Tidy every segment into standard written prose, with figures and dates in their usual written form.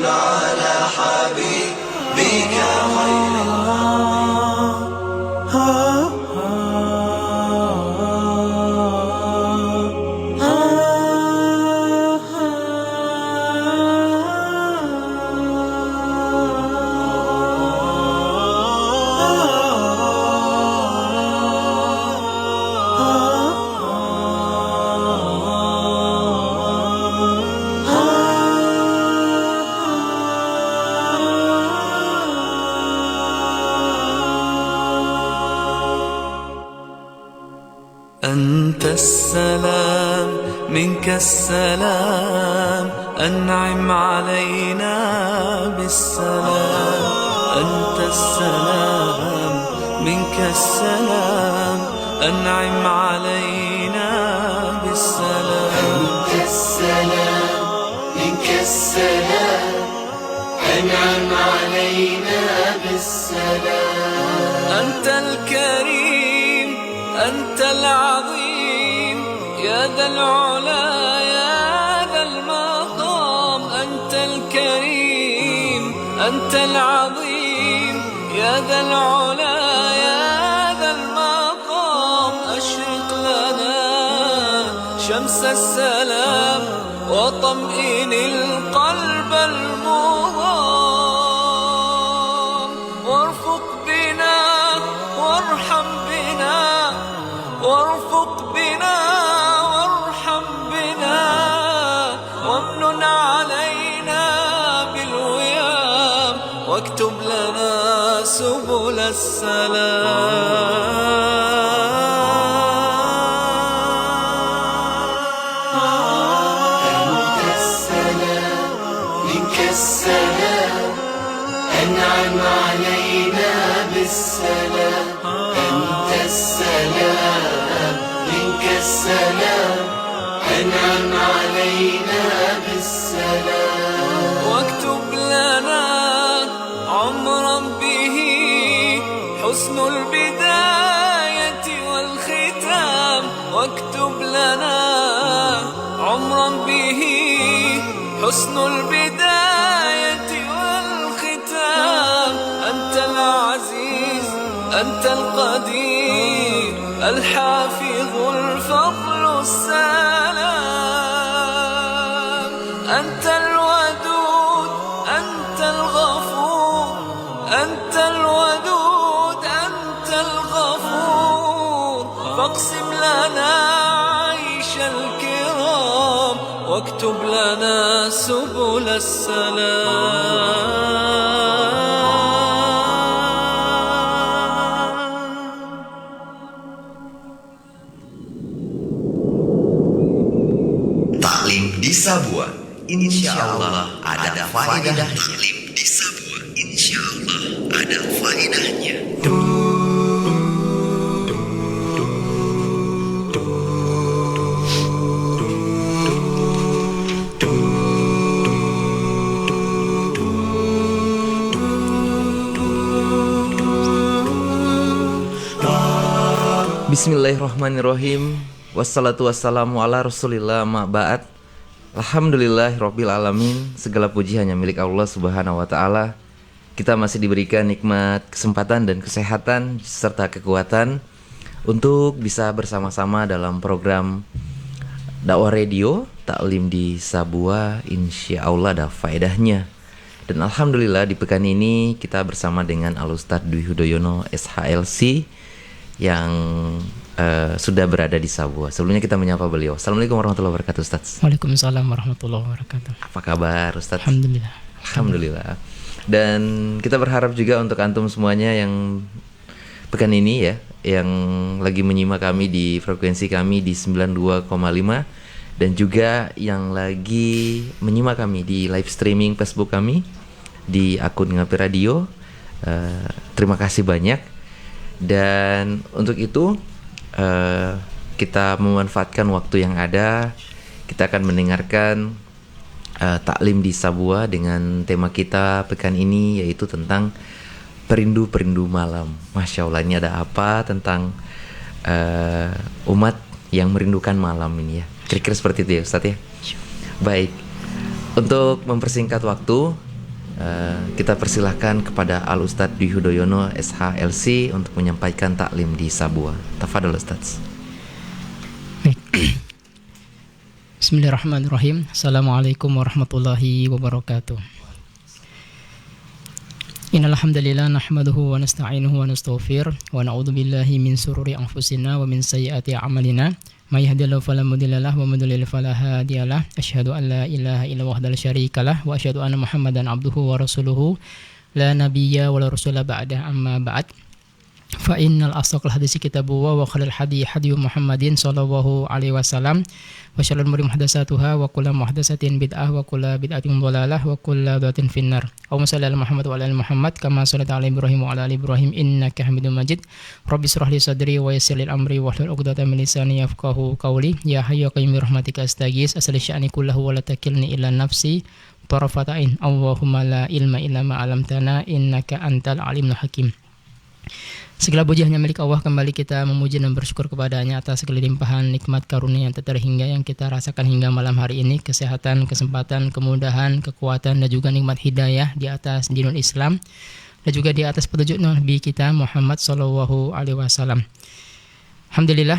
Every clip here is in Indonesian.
على حبيبك خير أنت السلام منك السلام أنعم علينا بالسلام أنت السلام منك السلام أنعم علينا بالسلام أنت السلام منك السلام أنعم علينا بالسلام أنت الكريم أنت العظيم يا ذا العلا يا ذا المقام أنت الكريم أنت العظيم يا ذا العلا يا ذا المقام أشرق لنا شمس السلام وطمئن القلب المضام وارفق بنا وارحم بنا وارفق بنا وارحم بنا وامنن علينا بالويام واكتب لنا سبل السلام أنت السلام منك السلام أنعم علينا بالسلام أنت السلام منك السلام أنعم علينا بالسلام واكتب لنا عمرا به حسن البداية والختام واكتب لنا عمرا به حسن البداية والختام أنت العزيز أنت القدير الحافظ الفضل السلام أنت الودود أنت الغفور أنت الودود أنت الغفور فاقسم لنا عيش الكرام واكتب لنا سبل السلام. Taklim di Sabua, insya Allah ada faedahnya. Taklim di Sabua, insya Allah ada faedahnya. Bismillahirrahmanirrahim. Wassalatu wassalamu ala rasulillah ma ba'd. Alhamdulillahirabbil alamin. Segala puji hanya milik Allah Subhanahu wa taala. Kita masih diberikan nikmat kesempatan dan kesehatan serta kekuatan untuk bisa bersama-sama dalam program dakwah radio Taklim di Sabua, insya Allah ada faedahnya. Dan alhamdulillah di pekan ini kita bersama dengan Al-Ustadz Dwi Hudoyono SHLC yang sudah berada di Sabua. Sebelumnya kita menyapa beliau. Assalamualaikum warahmatullahi wabarakatuh, Ustadz. Waalaikumsalam warahmatullahi wabarakatuh. Apa kabar, Ustadz? Alhamdulillah. Alhamdulillah. Dan kita berharap juga untuk antum semuanya yang pekan ini ya, yang lagi menyimak kami di frekuensi kami di 92,5 dan juga yang lagi menyimak kami di live streaming Facebook kami di akun Ngapi Radio. Terima kasih banyak. Dan untuk itu kita memanfaatkan waktu yang ada. Kita akan mendengarkan taklim di Sabua dengan tema kita pekan ini, yaitu tentang perindu-perindu malam. Masya Allah, ini ada apa tentang umat yang merindukan malam ini ya. Kira-kira seperti itu ya Ustadz ya. Baik, Untuk mempersingkat waktu, kita persilahkan kepada Al Ustadz Dwi Hudoyono SHLC untuk menyampaikan taklim di Sabua. Tafadhol Ustadz. Bismillahirrahmanirrahim. Assalamualaikum warahmatullahi wabarakatuh. Innal hamdalillah nahmaduhu wa nasta'inuhu wa nastaghfir wa na'udzu billahi min sururi anfusina wa min sayyiati a'malina. May yahdihillahu fala mudilla lahu wa may yudlil fala hadiya lahu. Asyhadu an la ilaha illallah wahdahu la syarika lahu wa asyhadu anna Muhammadan abduhu wa rasuluhu la nabiyya wa la rasula ba'da amma ba'd. Fa innal asdaqal hadisi kitabullah wa khairul hadi hadi Muhammadin sallallahu alaihi wasallam wa syarrul umuri muhdatsatuha wa kullu muhdatsatin bid'ah wa kullu bid'atin dhalalah wa kullu dhalatin finnar. Allahumma shalli ala Muhammad wa ala ali Muhammad kama shallaita ala Ibrahim wa ala ali Ibrahim innaka Hamidum Majid. Rabbi shrah li sadri wa yassir li amri wahlul 'uqdatam min lisani yafqahu qawli. Ya hayyu ya qayyum bi rahmatika astaghits asli sya'ni kullahu wa la takilni ila nafsi tarafata ain. Allahumma la ilma illa ma 'allamtana innaka antal alimul hakim. Segala puji hanya milik Allah, kembali kita memuji dan bersyukur kepadanya atas segala limpahan nikmat karunia yang tak terhingga yang kita rasakan hingga malam hari ini, kesehatan, kesempatan, kemudahan, kekuatan dan juga nikmat hidayah di atas dinul Islam dan juga di atas petunjuk Nabi kita Muhammad sallallahu alaihi wasallam. Alhamdulillah,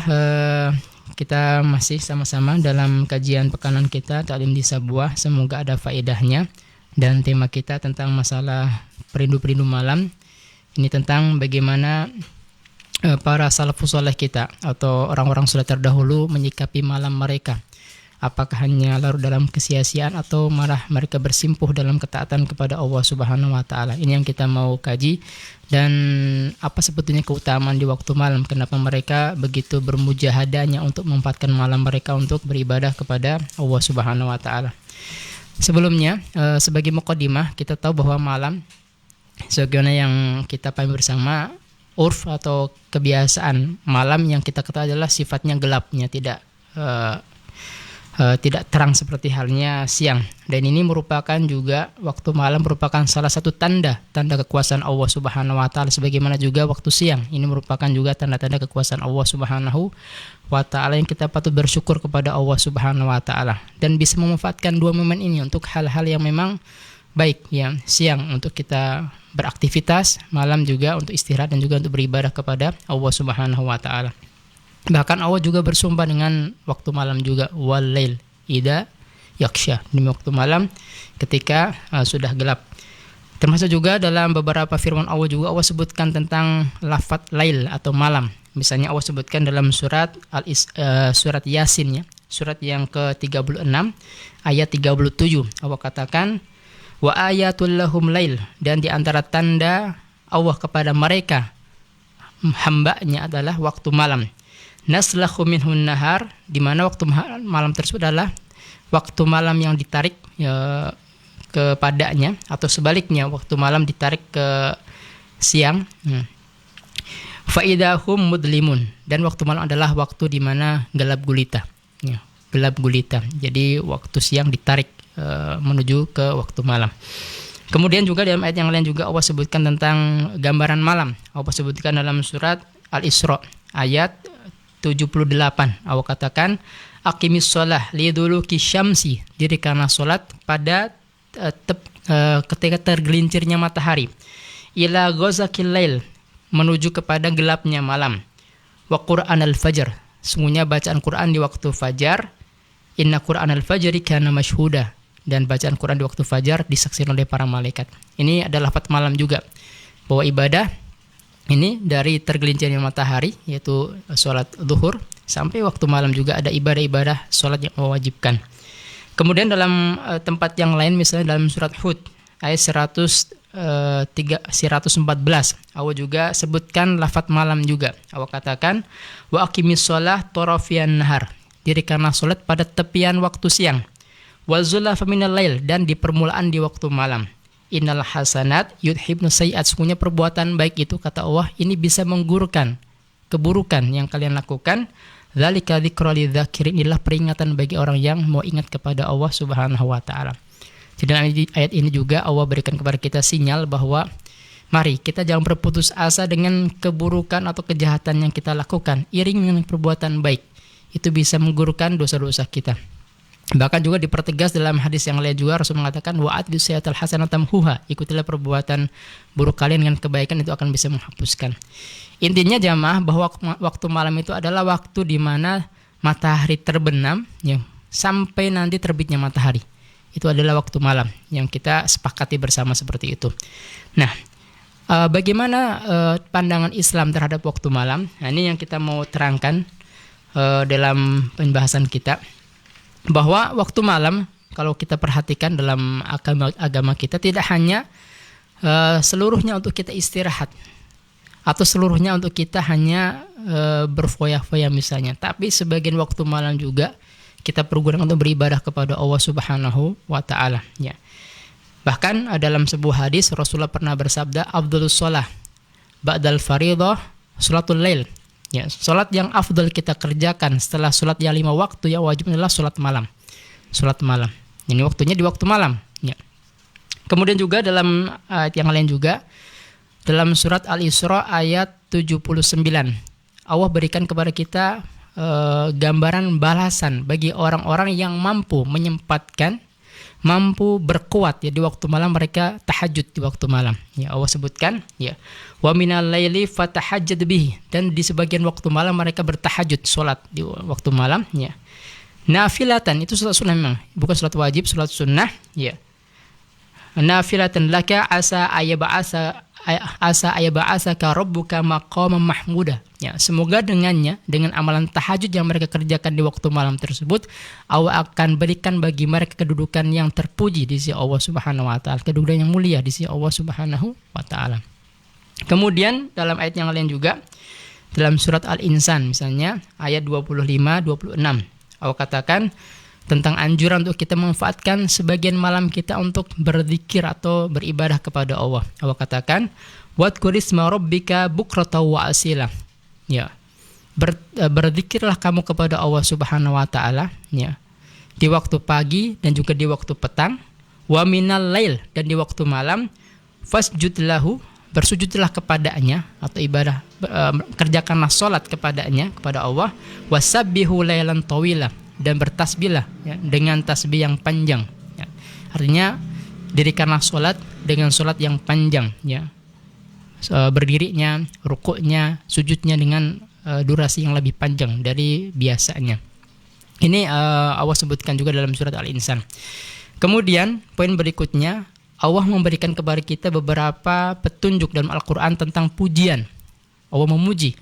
kita masih sama-sama dalam kajian pekanan kita Taklim di Sabua. Semoga ada faedahnya, dan tema kita tentang masalah perindu-perindu malam. Ini tentang bagaimana para salafus saleh kita atau orang-orang sudah terdahulu menyikapi malam mereka. Apakah hanya larut dalam kesia-siaan atau malah mereka bersimpuh dalam ketaatan kepada Allah Subhanahu wa taala. Ini yang kita mau kaji, dan apa sebetulnya keutamaan di waktu malam, kenapa mereka begitu bermujahadahnya untuk memanfaatkan malam mereka untuk beribadah kepada Allah Subhanahu wa taala. Sebelumnya, sebagai muqaddimah, kita tahu bahwa malam sebagaimana yang kita pahami bersama, urf atau kebiasaan malam yang kita ketahui adalah sifatnya gelapnya, tidak terang seperti halnya siang. Dan ini merupakan juga waktu malam merupakan salah satu tanda kekuasaan Allah Subhanahu wa taala, sebagaimana juga waktu siang ini merupakan juga tanda-tanda kekuasaan Allah Subhanahu wa taala yang kita patut bersyukur kepada Allah Subhanahu wa taala, dan bisa memanfaatkan dua momen ini untuk hal-hal yang memang baik, ya. Siang untuk kita beraktivitas, malam juga untuk istirahat dan juga untuk beribadah kepada Allah Subhanahu wa taala. Bahkan Allah juga bersumpah dengan waktu malam juga, walail idza yaksha, demi waktu malam ketika sudah gelap. Termasuk juga dalam beberapa firman Allah juga Allah sebutkan tentang lafaz lail atau malam. Misalnya Allah sebutkan dalam surat surat Yasin, ya, surat yang ke-36 ayat 37. Allah katakan, wa ayatul lahum lail, dan di antara tanda Allah kepada mereka hambanya adalah waktu malam. Naslahu minhun nahar, di mana waktu malam tersebut adalah waktu malam yang ditarik kepadanya, atau sebaliknya waktu malam ditarik ke siang. Faidahum mudlimun, dan waktu malam adalah waktu di mana gelap gulita, ya, gelap gulita. Jadi waktu siang ditarik menuju ke waktu malam. Kemudian juga dalam ayat yang lain juga Allah sebutkan tentang gambaran malam. Allah sebutkan dalam surat Al-Isra ayat 78. Allah katakan, aqimis shalah liduluki syamsi, dirikanlah salat pada ketika tergelincirnya matahari, ila ghazaqil lail, menuju kepada gelapnya malam, wa qur'anal fajr, sungguhnya bacaan Quran di waktu fajar, inna qur'anal fajri kana masyhuda, dan bacaan Quran di waktu fajar disaksikan oleh para malaikat. Ini adalah lafaz malam juga, bahwa ibadah ini dari tergelincirnya matahari, yaitu sholat zuhur, sampai waktu malam juga ada ibadah-ibadah sholat yang mewajibkan. Kemudian dalam tempat yang lain, misalnya dalam surat Hud ayat 114, Allah juga sebutkan lafaz malam juga. Allah katakan, wa aqimis shalah tarafiyan nahar, dirikanlah sholat pada tepian waktu siang, wa zulafa minal lail, dan di permulaan di waktu malam. Innal hasanat yudhibnu sayyi'at, sesungguhnya perbuatan baik itu, kata Allah, ini bisa menggugurkan keburukan yang kalian lakukan. Dzalika dzikra lidzakirin, inilah peringatan bagi orang yang mau ingat kepada Allah Subhanahu wa taala. Jadi dalam ayat ini juga Allah berikan kepada kita sinyal bahwa mari kita jangan berputus asa dengan keburukan atau kejahatan yang kita lakukan. Iring dengan perbuatan baik, itu bisa menggugurkan dosa-dosa kita. Bahkan juga dipertegas dalam hadis yang lain juga Rasul mengatakan wa atbis sayyi'atal hasanata tamhuha, ikutilah perbuatan buruk kalian dengan kebaikan, itu akan bisa menghapuskan. Intinya jamaah bahwa waktu malam itu adalah waktu di mana matahari terbenam ya, sampai nanti terbitnya matahari. Itu adalah waktu malam yang kita sepakati bersama seperti itu. Nah, bagaimana pandangan Islam terhadap waktu malam? Nah, ini yang kita mau terangkan dalam pembahasan kita. Bahwa waktu malam kalau kita perhatikan dalam agama kita tidak hanya seluruhnya untuk kita istirahat atau seluruhnya untuk kita hanya berfoya-foya misalnya, tapi sebagian waktu malam juga kita pergunakan untuk beribadah kepada Allah Subhanahu wa taala ya. Bahkan dalam sebuah hadis Rasulullah pernah bersabda, afdhalus shalah ba'dal fardhah salatul lail. Ya, salat yang afdal kita kerjakan setelah salat yang 5 waktu yang wajib adalah salat malam. Salat malam. Ini waktunya di waktu malam, ya. Kemudian juga dalam ayat yang lain juga dalam surat Al-Isra ayat 79. Allah berikan kepada kita gambaran balasan bagi orang-orang yang mampu menyempatkan, mampu berkuat ya di waktu malam, mereka tahajud di waktu malam. Ya, Allah sebutkan ya, wa minal laili fatahajjad bihi, dan di sebagian waktu malam mereka bertahajud, salat di waktu malam ya. Nafilatan, itu salat sunnah memang, bukan salat wajib, salat sunnah ya. Nafilatan laka asa ayaba'asaka rabbuka maqaman mahmuda. Ya, semoga dengannya, dengan amalan tahajud yang mereka kerjakan di waktu malam tersebut, Allah akan berikan bagi mereka kedudukan yang terpuji di sisi Allah Subhanahu wa taala, kedudukan yang mulia di sisi Allah Subhanahu wa taala. Kemudian dalam ayat yang lain juga dalam surat Al-Insan misalnya ayat 25-26 Allah katakan tentang anjuran untuk kita memanfaatkan sebagian malam kita untuk berzikir atau beribadah kepada Allah. Allah katakan, "Wadhkurisma rabbika bukratan wa asila." Ya. Berzikirlah kamu kepada Allah Subhanahu wa taala, ya. Di waktu pagi dan juga di waktu petang, wa minal lail, dan di waktu malam, fasjud lahu, bersujudlah kepadanya atau ibadah, kerjakanlah salat kepadanya, kepada Allah, wasabbihu lailan tawila, dan bertasbihlah ya, dengan tasbih yang panjang ya. Artinya dirikanlah salat dengan salat yang panjang ya, berdirinya, rukuknya, sujudnya dengan durasi yang lebih panjang dari biasanya. Ini Allah sebutkan juga dalam surat Al-Insan. Kemudian poin berikutnya, Allah memberikan kepada kita beberapa petunjuk dalam Al-Quran tentang pujian. Allah memuji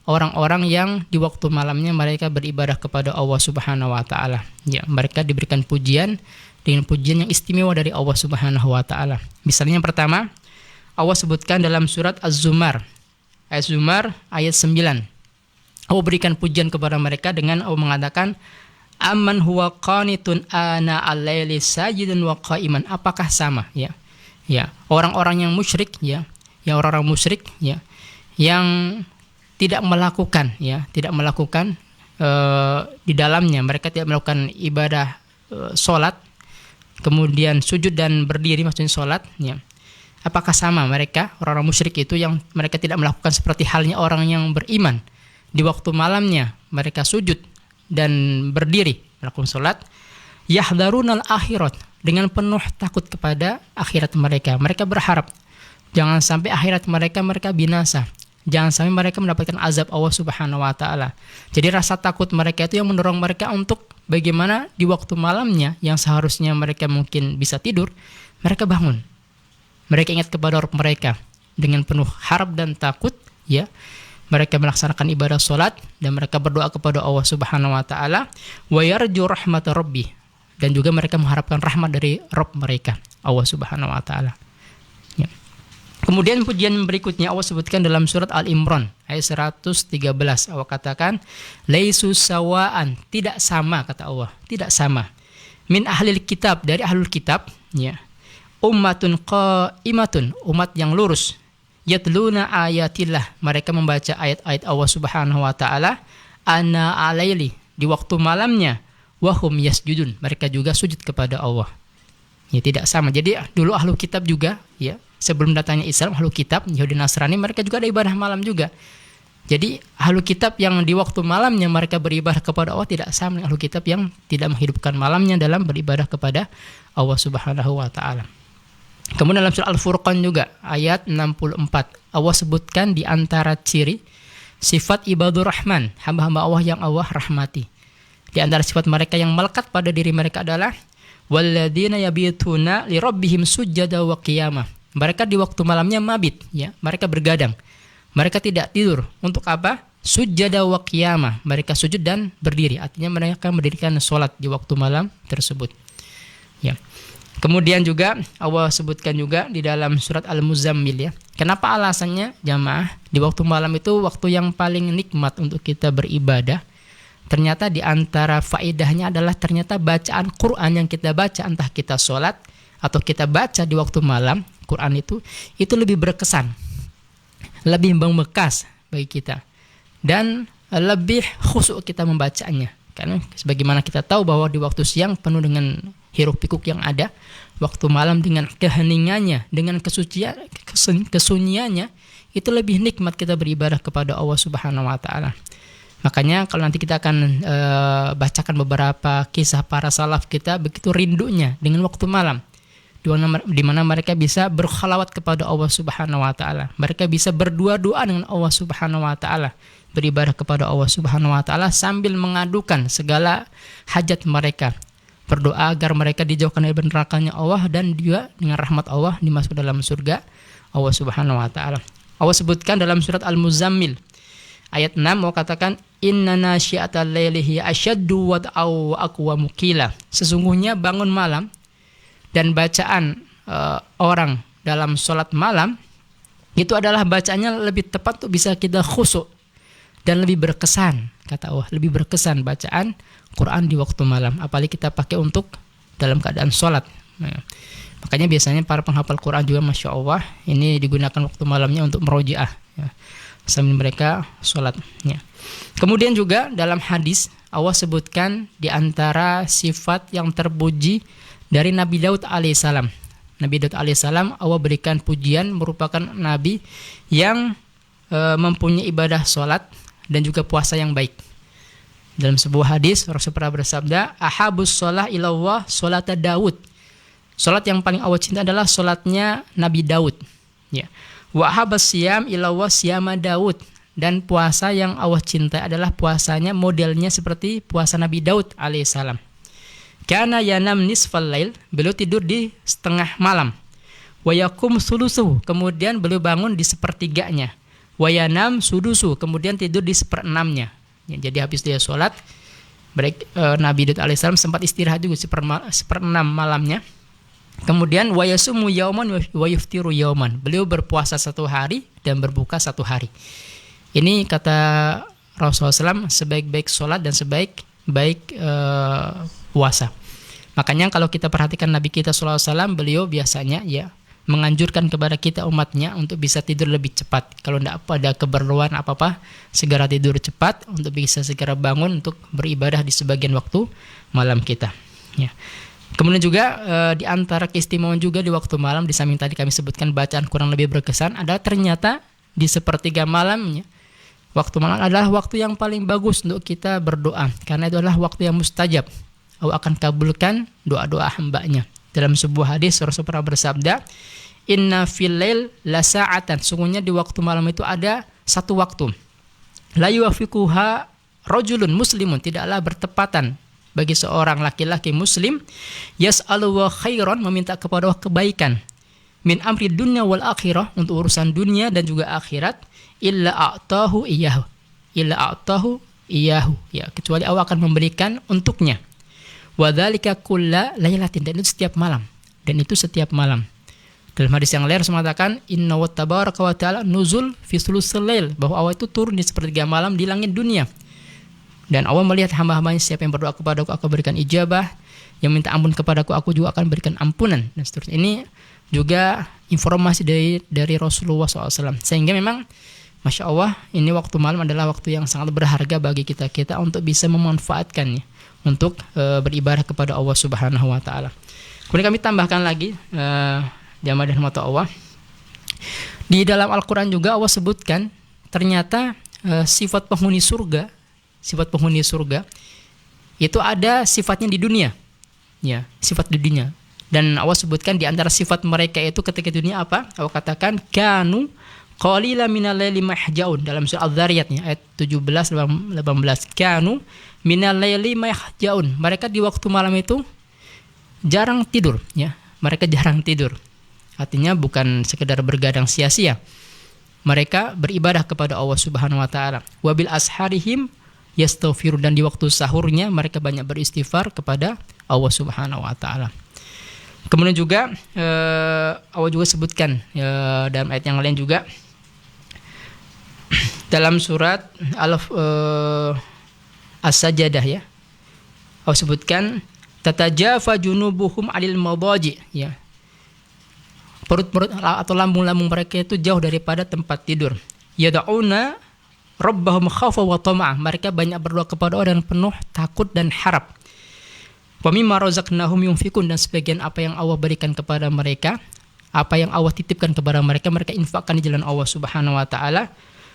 orang-orang yang di waktu malamnya mereka beribadah kepada Allah Subhanahu wa taala. Ya, mereka diberikan pujian dengan pujian yang istimewa dari Allah Subhanahu wa taala. Misalnya yang pertama, Allah sebutkan dalam surat Az-Zumar. Az-Zumar ayat 9. Allah berikan pujian kepada mereka dengan Allah mengatakan, "Amman huwa qanitun ana al-laili sajidan wa qa'iman." Apakah sama ya? Ya, orang-orang yang musyrik ya, yang orang-orang musyrik ya, yang tidak melakukan di dalamnya, mereka tidak melakukan ibadah salat, kemudian sujud dan berdiri, maksudnya salat ya. Apakah sama mereka, orang-orang musyrik itu yang mereka tidak melakukan seperti halnya orang yang beriman? Di waktu malamnya mereka sujud dan berdiri melakukan salat. Yahdharunal akhirat, dengan penuh takut kepada akhirat mereka. Mereka berharap jangan sampai akhirat mereka binasa. Jangan sampai mereka mendapatkan azab Allah Subhanahu wa taala. Jadi rasa takut mereka itu yang mendorong mereka untuk bagaimana di waktu malamnya yang seharusnya mereka mungkin bisa tidur, mereka bangun. Mereka ingat kepada Rabb mereka dengan penuh harap dan takut ya. Mereka melaksanakan ibadah salat dan mereka berdoa kepada Allah Subhanahu wa taala, wa yarju rahmat rabbi, dan juga mereka mengharapkan rahmat dari Rabb mereka, Allah Subhanahu wa taala. Ya. Kemudian pujian berikutnya Allah sebutkan dalam surat Al-Imran ayat 113. Allah katakan, "Laisu sawaan," tidak sama kata Allah, tidak sama. Min ahlil kitab, dari ahlul kitab ya. Ummatun qa'imatun, umat yang lurus. Yatluna ayatillah, mereka membaca ayat-ayat Allah Subhanahu wa taala, ana alaili, di waktu malamnya, wahum yasjudun, mereka juga sujud kepada Allah. Ya, tidak sama. Jadi dulu ahlul kitab juga ya, sebelum datangnya Islam, ahlul kitab Yahudi Nasrani, mereka juga ada ibadah malam juga. Jadi ahlu kitab yang di waktu malamnya mereka beribadah kepada Allah tidak sama dengan ahlu kitab yang tidak menghidupkan malamnya dalam beribadah kepada Allah Subhanahu wa taala. Kemudian dalam surah Al-Furqan juga ayat 64 Allah sebutkan di antara ciri sifat ibadur rahman, hamba-hamba Allah yang Allah rahmati. Di antara sifat mereka yang melekat pada diri mereka adalah walladzina yabituna li rabbihim sujada wa qiyamah. Mereka di waktu malamnya mabit, ya, mereka bergadang. Mereka tidak tidur. Untuk apa? Sujada wa qiyamah. Mereka sujud dan berdiri. Artinya mereka mendirikan salat di waktu malam tersebut. Ya. Kemudian juga Allah sebutkan juga di dalam surat Al-Muzammil, ya. Kenapa alasannya jamaah? Di waktu malam itu waktu yang paling nikmat untuk kita beribadah. Ternyata di antara faedahnya adalah ternyata bacaan Quran yang kita baca, entah kita sholat atau kita baca di waktu malam, Quran itu lebih berkesan, lebih membekas bagi kita, dan lebih khusyuk kita membacanya. Karena sebagaimana kita tahu bahwa di waktu siang penuh dengan hiruk pikuk yang ada, waktu malam dengan keheningannya, dengan kesunyiannya, itu lebih nikmat kita beribadah kepada Allah Subhanahu wa taala. Makanya kalau nanti kita akan bacakan beberapa kisah para salaf kita, begitu rindunya dengan waktu malam, di mana mereka bisa berkhalawat kepada Allah Subhanahu wa taala. Mereka bisa berdua-dua dengan Allah Subhanahu wa taala, beribadah kepada Allah Subhanahu wa taala sambil mengadukan segala hajat mereka. Berdoa agar mereka dijauhkan dari nerakanya Allah dan juga dengan rahmat Allah dimasuk dalam surga Allah Subhanahu wa taala. Allah sebutkan dalam surat Al-Muzammil ayat 6, mau katakan inna nasyiatal laili hiya asyaddu wad'au wa aqwamu qila. Sesungguhnya bangun malam dan bacaan orang dalam sholat malam itu adalah bacaannya lebih tepat untuk bisa kita khusyuk dan lebih berkesan, kata Allah, lebih berkesan bacaan Quran di waktu malam, apalagi kita pakai untuk dalam keadaan sholat. Nah, makanya biasanya para penghafal Quran juga Masya Allah ini digunakan waktu malamnya untuk merojaah, ya, sambil mereka sholat, ya. Kemudian juga dalam hadis Allah sebutkan di antara sifat yang terpuji dari Nabi Daud alaihissalam. Nabi Daud alaihissalam Allah berikan pujian, merupakan nabi yang mempunyai ibadah sholat dan juga puasa yang baik. Dalam sebuah hadis Rasul pernah bersabda, ahabus sholah ilallah sholata Daud. Sholat yang paling Allah cinta adalah sholatnya Nabi Daud, ya. Wa ahabas siyam ilallah siyama Daud. Dan puasa yang Allah cintai adalah puasanya modelnya seperti puasa Nabi Daud alaihissalam. Kana yanam nisfal lail, beliau tidur di setengah malam. Wa yakum sulusuhu, kemudian beliau bangun di sepertiganya. Wa yanam sudusu, kemudian tidur di seperenamnya. Ya, jadi habis dia sholat, Nabi Daud alaihissalam sempat istirahat juga seperenam malamnya. Kemudian wa yasumu yauman wa yuftiru yauman, beliau berpuasa satu hari dan berbuka satu hari. Ini kata Rasulullah SAW sebaik-baik sholat dan sebaik-baik puasa. Makanya kalau kita perhatikan Nabi kita SAW, beliau biasanya ya menganjurkan kepada kita umatnya untuk bisa tidur lebih cepat. Kalau tidak ada keperluan apa-apa, segera tidur cepat untuk bisa segera bangun untuk beribadah di sebagian waktu malam kita. Ya. Kemudian juga di antara keistimewaan juga di waktu malam, di samping tadi kami sebutkan bacaan kurang lebih berkesan, ada ternyata di sepertiga malamnya, waktu malam adalah waktu yang paling bagus untuk kita berdoa, karena itu adalah waktu yang mustajab. Allah akan kabulkan doa-doa hambanya. Dalam sebuah hadis Rasul pernah bersabda, inna fil lail la sa'atan, sungguhnya di waktu malam itu ada satu waktu, la yuwafiquha rajulun muslimun, tidaklah bertepatan bagi seorang laki-laki muslim, yas'alu wa khairan, meminta kepada Allah kebaikan, min amri dunya wal akhirah, untuk urusan dunia dan juga akhirat, illa a'tahu iyahu, ya, kecuali Allah akan memberikan untuknya. Wa dzalika kulla lailatin, dan itu setiap malam. Dalam hadis yang lain Rasul mengatakan, inna wa tabaraka wa ta'ala nuzul fi sulusil lail, bahwa Allah itu turun di sepertiga malam di langit dunia. Dan Allah melihat hamba-hambanya, siapa yang berdoa kepadaku aku berikan ijabah, yang minta ampun kepadaku aku juga akan berikan ampunan, dan seterusnya. Ini juga informasi dari Rasulullah SAW. Sehingga memang Masya Allah, ini waktu malam adalah waktu yang sangat berharga bagi kita untuk bisa memanfaatkannya untuk beribadah kepada Allah Subhanahu wa taala. Kemudian kami tambahkan lagi jamaah dan mata Allah. Di dalam Al-Qur'an juga Allah sebutkan ternyata sifat penghuni surga, itu ada sifatnya di dunia. Ya, sifat di dunia. Dan Allah sebutkan di antara sifat mereka itu ketika di dunia apa? Allah katakan kanu qalilan minal laili mahjaun dalam surah Adz-Dzariyat ayat 17 18. Kanu minal laili mahjaun. Mereka di waktu malam itu jarang tidur, ya. Mereka jarang tidur. Artinya bukan sekedar bergadang sia-sia. Mereka beribadah kepada Allah Subhanahu wa taala. Wa bil asharihim yastaghfirun, dan di waktu sahurnya mereka banyak beristighfar kepada Allah Subhanahu wa taala. Kemudian juga Allah juga sebutkan dalam ayat yang lain juga dalam surat As-Sajdah, ya. Allah sebutkan tatajafa junubuhum 'anil madaji, ya. Perut-perut atau lambung-lambung mereka itu jauh daripada tempat tidur. Yad'una rabbahum khaufan wa tama'an. Mereka banyak berdoa kepada Allah dengan penuh takut dan harap. Wa mimma razaqnahum yunfikun, dan sebagian apa yang Allah berikan kepada mereka, apa yang Allah titipkan kepada mereka, mereka infakkan di jalan Allah Subhanahu wa taala.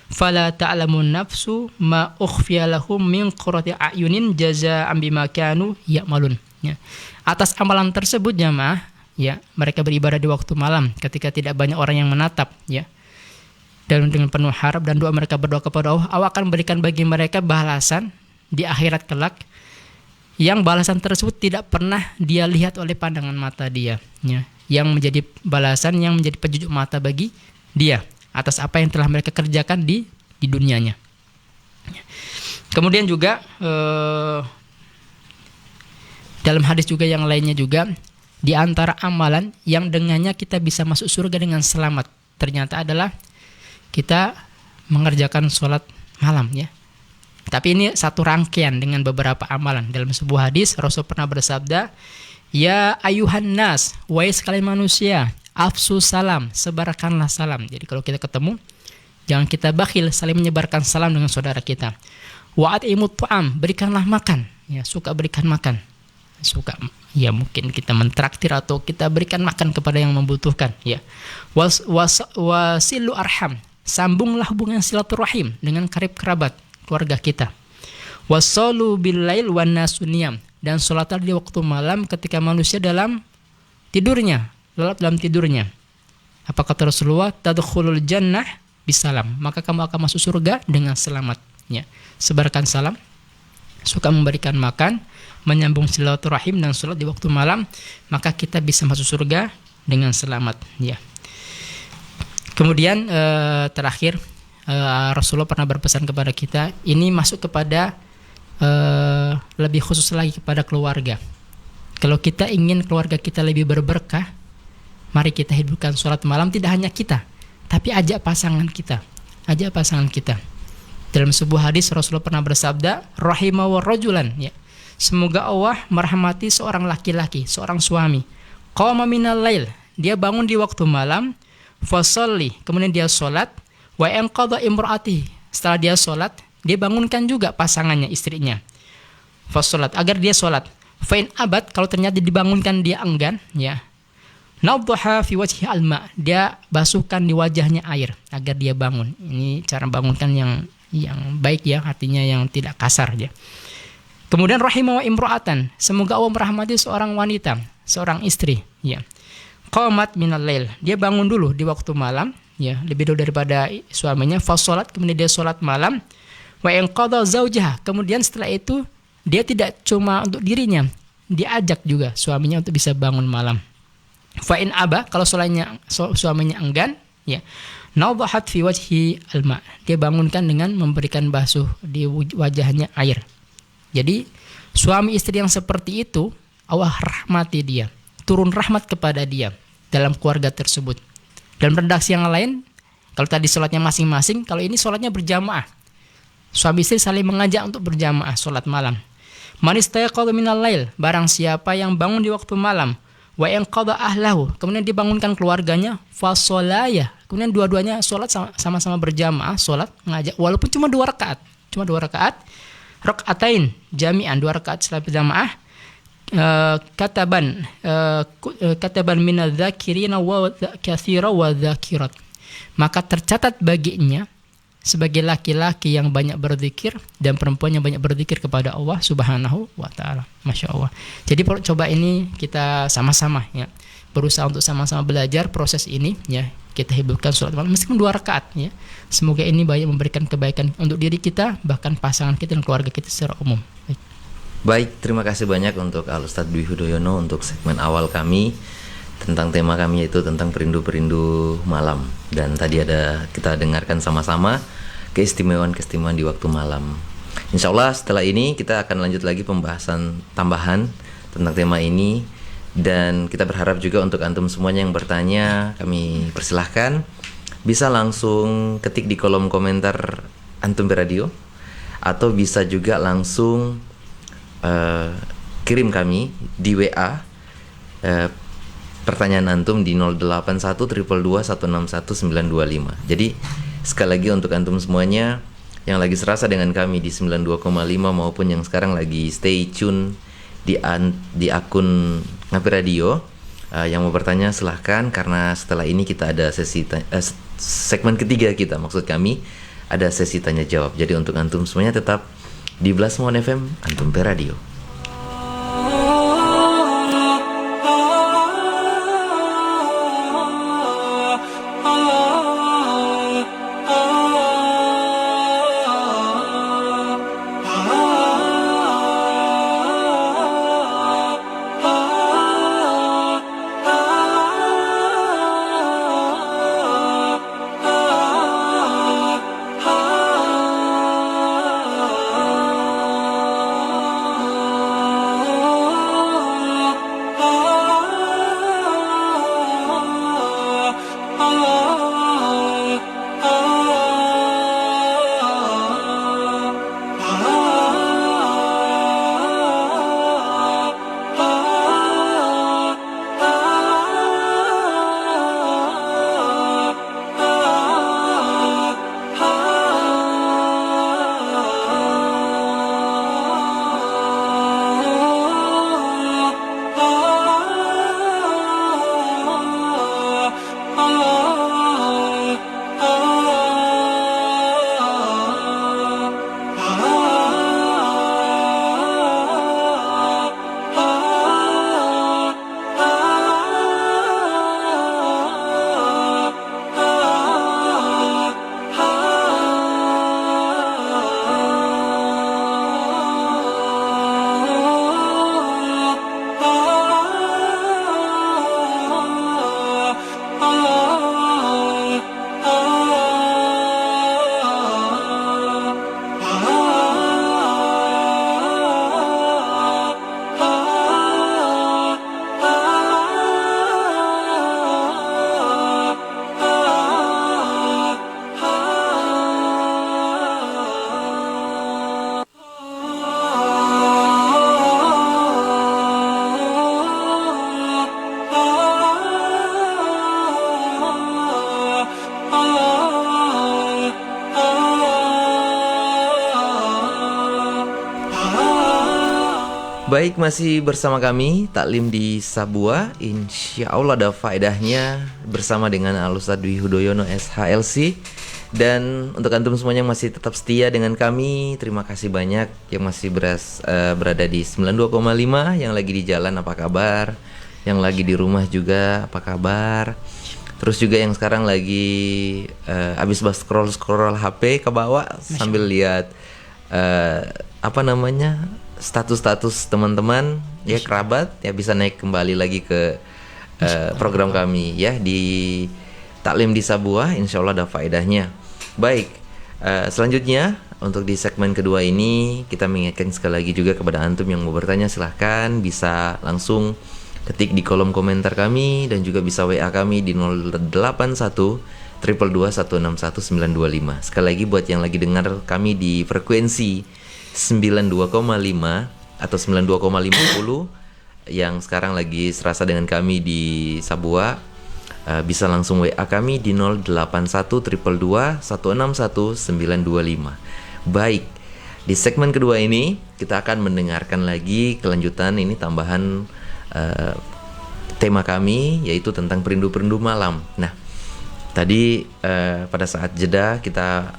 Fala ta'lamun nafsu ma ukhfiya lahum min qurrati a'yunin jazaa'an bima kanu ya'malun. Ya. Atas amalan tersebut jamaah, ya, mereka beribadah di waktu malam ketika tidak banyak orang yang menatap, ya. Dan dengan penuh harap dan doa mereka berdoa kepada Allah, Allah akan berikan bagi mereka balasan di akhirat kelak, yang balasan tersebut tidak pernah dia lihat oleh pandangan mata dia, ya. Yang menjadi balasan, yang menjadi penjujuk mata bagi dia atas apa yang telah mereka kerjakan di dunianya. Kemudian juga dalam hadis juga yang lainnya juga, di antara amalan yang dengannya kita bisa masuk surga dengan selamat ternyata adalah kita mengerjakan sholat malam, ya. Tapi ini satu rangkaian dengan beberapa amalan. Dalam sebuah hadis Rasul pernah bersabda, ya ayuhan nas, wahai sekalian manusia, afsu salam, sebarkanlah salam. Jadi kalau kita ketemu, jangan kita bakhil saling menyebarkan salam dengan saudara kita. Wa at'imut ta'am, berikanlah makan, ya, suka berikan makan. Suka, ya, mungkin kita mentraktir atau kita berikan makan kepada yang membutuhkan, ya. Wasilu arham, sambunglah hubungan silaturahim dengan karib kerabat keluarga kita. Wasallu billail wan nasu niyam, dan salatlah di waktu malam ketika manusia dalam tidurnya, lelap dalam tidurnya. Apa kata Rasulullah? Tadkhulul jannah bisalam, maka kamu akan masuk surga dengan selamat, ya. Sebarkan salam, suka memberikan makan, menyambung silaturahim dan salat di waktu malam, maka kita bisa masuk surga dengan selamat, ya. Kemudian terakhir Rasulullah pernah berpesan kepada kita, ini masuk kepada lebih khusus lagi kepada keluarga. Kalau kita ingin keluarga kita lebih berberkah, mari kita hidupkan sholat malam, tidak hanya kita, tapi ajak pasangan kita. Dalam sebuah hadis Rasulullah pernah bersabda, rahimahu rajulan, ya. Semoga Allah merahmati seorang laki-laki, seorang suami. Qama minal lail, dia bangun di waktu malam, fasalli, kemudian dia sholat. Wa anqadha imraati, setelah dia sholat, dia bangunkan juga pasangannya, istrinya. Fasolat, agar dia sholat. Fa in abad, kalau ternyata dibangunkan dia enggan, ya. Nadhaha fi wajhi alma, dia basuhkan di wajahnya air agar dia bangun. Ini cara bangunkan yang baik, ya, artinya yang tidak kasar, ya. Kemudian rahimahu imraatan, semoga Allah merahmati seorang wanita, seorang istri, ya. Qamat minal lail, dia bangun dulu di waktu malam, ya, lebih dulu daripada suaminya. Fasolat, kemudian dia sholat malam. Wa anqadha zaujaha, kemudian setelah itu dia tidak cuma untuk dirinya, dia ajak juga suaminya untuk bisa bangun malam. Fa in aba, kalau suaminya enggan, ya, nadhahat fi wajhi alma, dia bangunkan dengan memberikan basuh di wajahnya air. Jadi suami istri yang seperti itu, Allah rahmati dia, turun rahmat kepada dia dalam keluarga tersebut. Dalam redaksi yang lain, kalau tadi sholatnya masing-masing, kalau ini sholatnya berjamaah. Suami istri saling mengajak untuk berjamaah sholat malam. Man istayqadha minal lail, barang siapa yang bangun di waktu malam, wa anqadha ahlahu, kemudian dibangunkan keluarganya, fasolaya, kemudian dua-duanya sholat sama-sama berjamaah, sholat mengajak, walaupun cuma 2 rakaat, rakaatain jami'an, 2 rakaat setelah berjamaah. Kataban minadz-dzakirina wa katsira wa dzakirat, maka tercatat baginya sebagai laki-laki yang banyak berzikir dan perempuan yang banyak berzikir kepada Allah Subhanahu wa taala. Masya Allah. Jadi coba ini kita sama-sama ya, berusaha untuk sama-sama belajar proses ini ya. Kita hidupkan sholat malam meskipun 2 rakaat ya. Semoga ini banyak memberikan kebaikan untuk diri kita, bahkan pasangan kita dan keluarga kita secara umum. Baik, terima kasih banyak untuk Al Ustadz Dwi Hudoyono untuk segmen awal kami tentang tema kami, yaitu tentang perindu-perindu malam. Dan tadi kita dengarkan sama-sama keistimewaan-keistimewaan di waktu malam. Insya Allah setelah ini kita akan lanjut lagi pembahasan tambahan tentang tema ini. Dan kita berharap juga untuk antum semuanya yang bertanya, kami persilahkan bisa langsung ketik di kolom komentar Antum Radio, atau bisa juga langsung kirim kami di WA pertanyaan antum di 081 222 161 925. Jadi sekali lagi untuk antum semuanya yang lagi serasa dengan kami di 92,5 maupun yang sekarang lagi stay tune di akun Ngapi Radio, yang mau bertanya silahkan, karena setelah ini kita ada sesi segmen ketiga kita, maksud kami ada sesi tanya jawab. Jadi untuk antum semuanya tetap di Blasmon FM Antum Radio. Baik, masih bersama kami Taklim di Sabua. Insya Allah ada faedahnya bersama dengan Al Ustadz Dwi Hudoyono SHLC. Dan untuk antum semuanya yang masih tetap setia dengan kami, terima kasih banyak. Yang masih berada di 92,5, yang lagi di jalan apa kabar, yang lagi di rumah juga apa kabar. Terus juga yang sekarang lagi abis scroll HP ke bawah sambil lihat status teman-teman ya, kerabat ya, bisa naik kembali lagi ke program kami ya di Taklim di Sabua. Insya Allah ada faedahnya. Baik, selanjutnya untuk di segmen kedua ini kita mengingatkan sekali lagi juga kepada antum yang mau bertanya, silahkan bisa langsung ketik di kolom komentar kami dan juga bisa WA kami di 081 222 161 925. Sekali lagi buat yang lagi dengar kami di frekuensi 92,5 atau 92,50 yang sekarang lagi serasa dengan kami di Sabua, bisa langsung WA kami di 081 222 161 925. Baik, di segmen kedua ini kita akan mendengarkan lagi kelanjutan ini, tambahan tema kami, yaitu tentang perindu-perindu malam. Nah, tadi pada saat jeda kita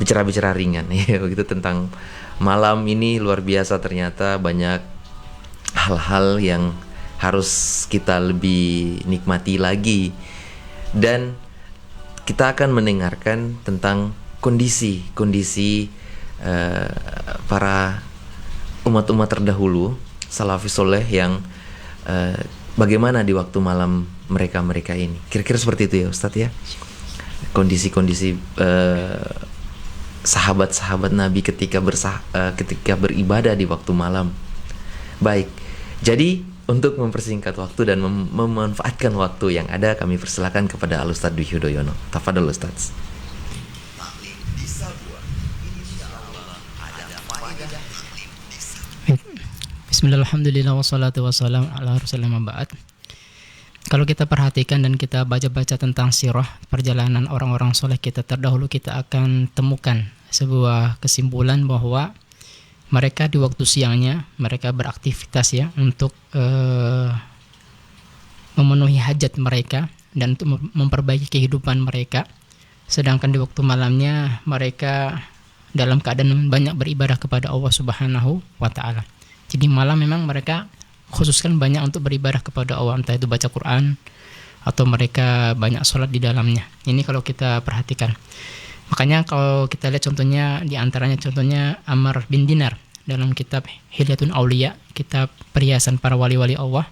bicara-bicara ringan ya begitu tentang malam ini. Luar biasa, ternyata banyak hal-hal yang harus kita lebih nikmati lagi, dan kita akan mendengarkan tentang kondisi para umat-umat terdahulu salafus soleh yang bagaimana di waktu malam mereka ini. Kira-kira seperti itu ya Ustadz ya, kondisi-kondisi sahabat-sahabat Nabi ketika beribadah di waktu malam. Baik, jadi untuk mempersingkat waktu dan memanfaatkan waktu yang ada, kami persilakan kepada Al Ustadz Dwi Hudoyono. Tafadhol Ustadz. Bismillahirrahmanirrahim, wassalatu wassalamu ala rasulillah ma'ba'ad. Kalau kita perhatikan dan kita baca-baca tentang sirah perjalanan orang-orang soleh kita terdahulu, kita akan temukan sebuah kesimpulan bahwa mereka di waktu siangnya mereka beraktivitas ya untuk memenuhi hajat mereka dan untuk memperbaiki kehidupan mereka. Sedangkan di waktu malamnya mereka dalam keadaan banyak beribadah kepada Allah Subhanahu wa taala. Jadi malam memang mereka khususkan banyak untuk beribadah kepada Allah, entah itu baca Quran atau mereka banyak sholat di dalamnya. Ini kalau kita perhatikan. Makanya kalau kita lihat contohnya, di antaranya contohnya Ammar bin Dinar dalam kitab Hilyatul Auliya, kitab perhiasan para wali-wali Allah.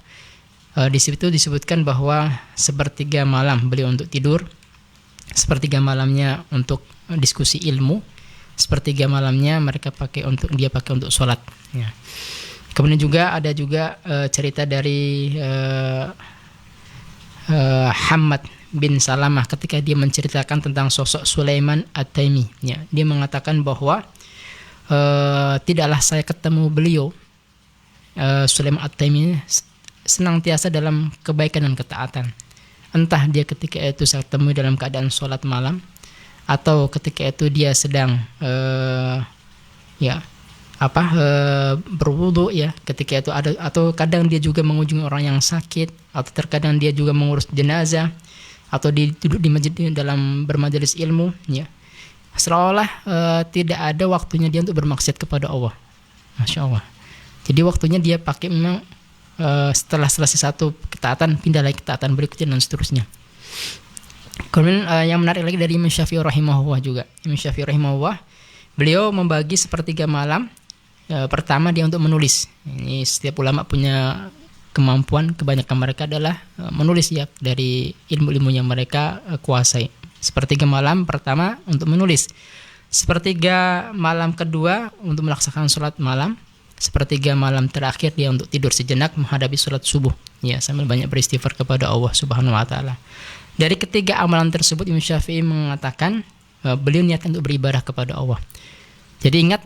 Di situ disebutkan bahwa sepertiga malam beliau untuk tidur, sepertiga malamnya untuk diskusi ilmu, sepertiga malamnya mereka pakai untuk sholat. Ya. Kemudian juga ada cerita dari Hammad bin Salamah ketika dia menceritakan tentang sosok Sulaiman At-Taimi. Ya, dia mengatakan bahwa tidaklah saya ketemu beliau Sulaiman At-Taimi senantiasa dalam kebaikan dan ketaatan. Entah dia ketika itu saya temui dalam keadaan sholat malam, atau ketika itu dia sedang berwudu ya, ketika itu ada, atau kadang dia juga mengunjungi orang yang sakit, atau terkadang dia juga mengurus jenazah, atau duduk di masjid dalam bermajelis ilmu ya. Seolah tidak ada waktunya dia untuk bermaksiat kepada Allah. Masya Allah. Jadi waktunya dia pakai memang setelah selesai satu ketaatan pindah lagi ketaatan berikutnya dan seterusnya. Kemudian yang menarik lagi dari Imam Syafi'i rahimahullah juga. Imam Syafi'i rahimahullah, beliau membagi sepertiga malam. Pertama dia untuk menulis. Ini setiap ulama punya kemampuan, kebanyakan mereka adalah menulis ya dari ilmu-ilmu yang mereka kuasai. Sepertiga malam pertama untuk menulis. Sepertiga malam kedua untuk melaksanakan sholat malam. Sepertiga malam terakhir dia untuk tidur sejenak menghadapi sholat subuh. Ya, sambil banyak beristighfar kepada Allah Subhanahu wa taala. Dari ketiga amalan tersebut Imam Syafi'i mengatakan beliau niatkan untuk beribadah kepada Allah. Jadi ingat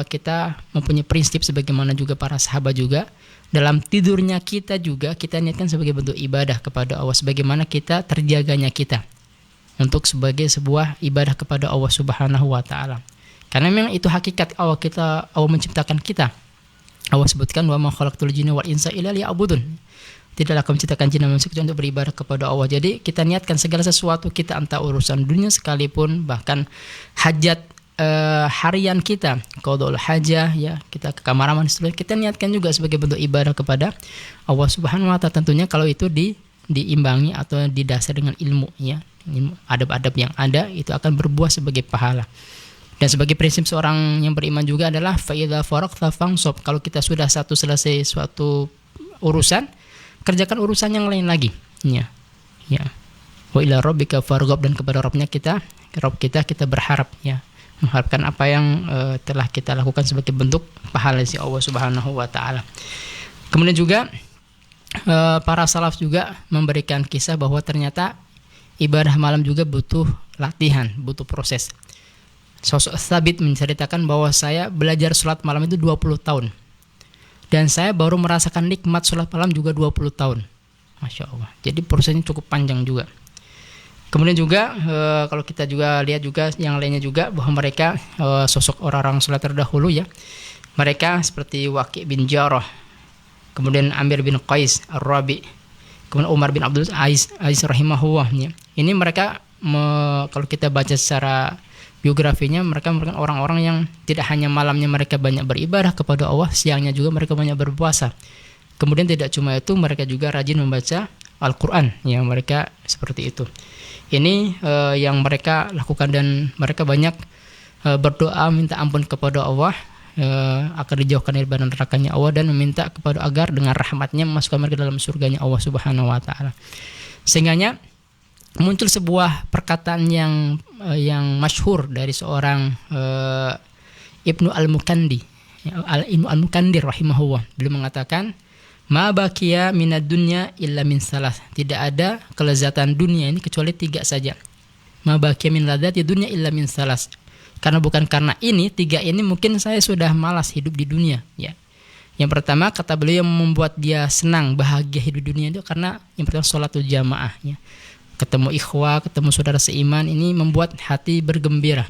kita mempunyai prinsip sebagaimana juga para sahabat juga, dalam tidurnya kita juga kita niatkan sebagai bentuk ibadah kepada Allah, sebagaimana kita terjaganya kita untuk sebagai sebuah ibadah kepada Allah Subhanahu wa taala. Karena memang itu hakikat Allah menciptakan kita. Allah sebutkan wa ma khalaqtul jinna wal insa illa liya'budun. Tidaklah kami menciptakan jin dan manusia kecuali untuk beribadah kepada Allah. Jadi kita niatkan segala sesuatu kita, entah urusan dunia sekalipun, bahkan hajat harian kita, qadul hajah ya, kita ke kamar mandi, kita niatkan juga sebagai bentuk ibadah kepada Allah Subhanahu wa taala. Tentunya kalau itu diimbangi atau didasar dengan ilmu ya, adab-adab yang ada itu akan berbuah sebagai pahala. Dan sebagai prinsip seorang yang beriman juga adalah fa idza faragta fansab. Kalau kita sudah selesai suatu urusan, kerjakan urusan yang lain lagi ya. Ya. Wa ila rabbika farghab, dan kepada Rabb kita berharap ya. Mengharapkan apa yang telah kita lakukan sebagai bentuk pahala si Allah Subhanahu wa taala. Kemudian juga para salaf juga memberikan kisah bahwa ternyata ibadah malam juga butuh latihan, butuh proses. Sosok Thabit menceritakan bahwa saya belajar sholat malam itu 20 tahun. Dan saya baru merasakan nikmat sholat malam juga 20 tahun. Masya Allah. Jadi prosesnya cukup panjang juga. Kemudian juga kalau kita juga lihat juga yang lainnya juga bahwa mereka sosok orang-orang sholat terdahulu ya. Mereka seperti Waqi' bin Jarrah, kemudian Amir bin Qais Ar-Rabi, kemudian Umar bin Abdul Aziz rahimahullah ya. Ini mereka kalau kita baca secara biografinya mereka merupakan orang-orang yang tidak hanya malamnya mereka banyak beribadah kepada Allah, siangnya juga mereka banyak berpuasa. Kemudian tidak cuma itu, mereka juga rajin membaca Al-Quran, yang mereka seperti itu. Ini yang mereka lakukan, dan mereka banyak berdoa minta ampun kepada Allah, agar dijauhkan dari badan nerakanya Allah, dan meminta kepada agar dengan rahmatnya memasukkan mereka dalam surganya Allah Subhanahu wa taala. Sehingganya muncul sebuah perkataan yang masyhur dari seorang Ibnu Al-Mukandir rahimahullah. Beliau mengatakan, ma baqiya minad dunya illa min salas. Tidak ada kelezatan dunia ini kecuali 3 saja. Ma baqiya min ladzati dunya illa min salas. Karena bukan karena ini, 3 ini mungkin saya sudah malas hidup di dunia, ya. Yang pertama, kata beliau, yang membuat dia senang, bahagia hidup di dunia itu karena yang pertama sholatul jamaah, ya. Ketemu ikhwah, ketemu saudara seiman, ini membuat hati bergembira.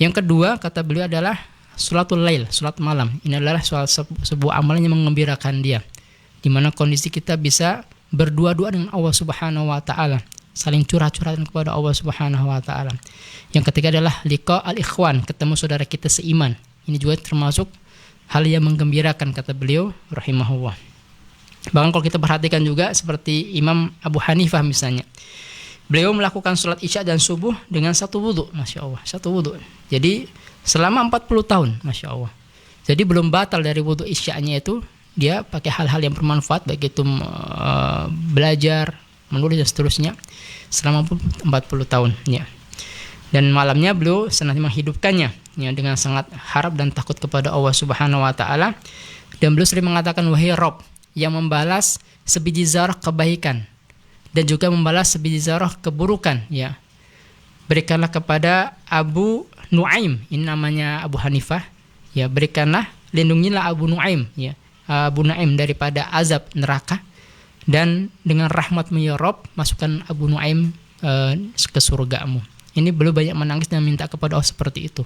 Yang kedua, kata beliau, adalah sholatul lail, sholat malam. Ini adalah sebuah amalan yang mengembirakan dia, di mana kondisi kita bisa berdua-dua dengan Allah Subhanahu wa taala, saling curhat-curhatan kepada Allah Subhanahu wa taala. Yang ketiga adalah liqa al-ikhwan, ketemu saudara kita seiman. Ini juga termasuk hal yang menggembirakan, kata beliau rahimahullah. Bahkan kalau kita perhatikan juga seperti Imam Abu Hanifah misalnya, beliau melakukan sholat isya dan subuh dengan 1 wudhu, Masya Allah, 1 wudhu. Jadi selama 40 tahun, Masya Allah. Jadi belum batal dari wudhu isyanya itu, dia pakai hal-hal yang bermanfaat, baik itu belajar, menulis dan seterusnya, selama 40 tahun, ya. Dan malamnya beliau senantiasa menghidupkannya, ya, dengan sangat harap dan takut kepada Allah Subhanahu wa taala. Dan beliau sering mengatakan, wahai Rabb, yang membalas sebiji zarah kebaikan dan juga membalas sebiji zarah keburukan, ya, berikanlah kepada Abu Nuaim, ini namanya Abu Hanifah, ya, berikanlah, lindungilah Abu Nuaim, ya, Abu Nuaim daripada azab neraka, dan dengan rahmat-Mu ya Rabb, masukkan Abu Nuaim ke surgamu. Ini beliau banyak menangis dan minta kepada Allah seperti itu.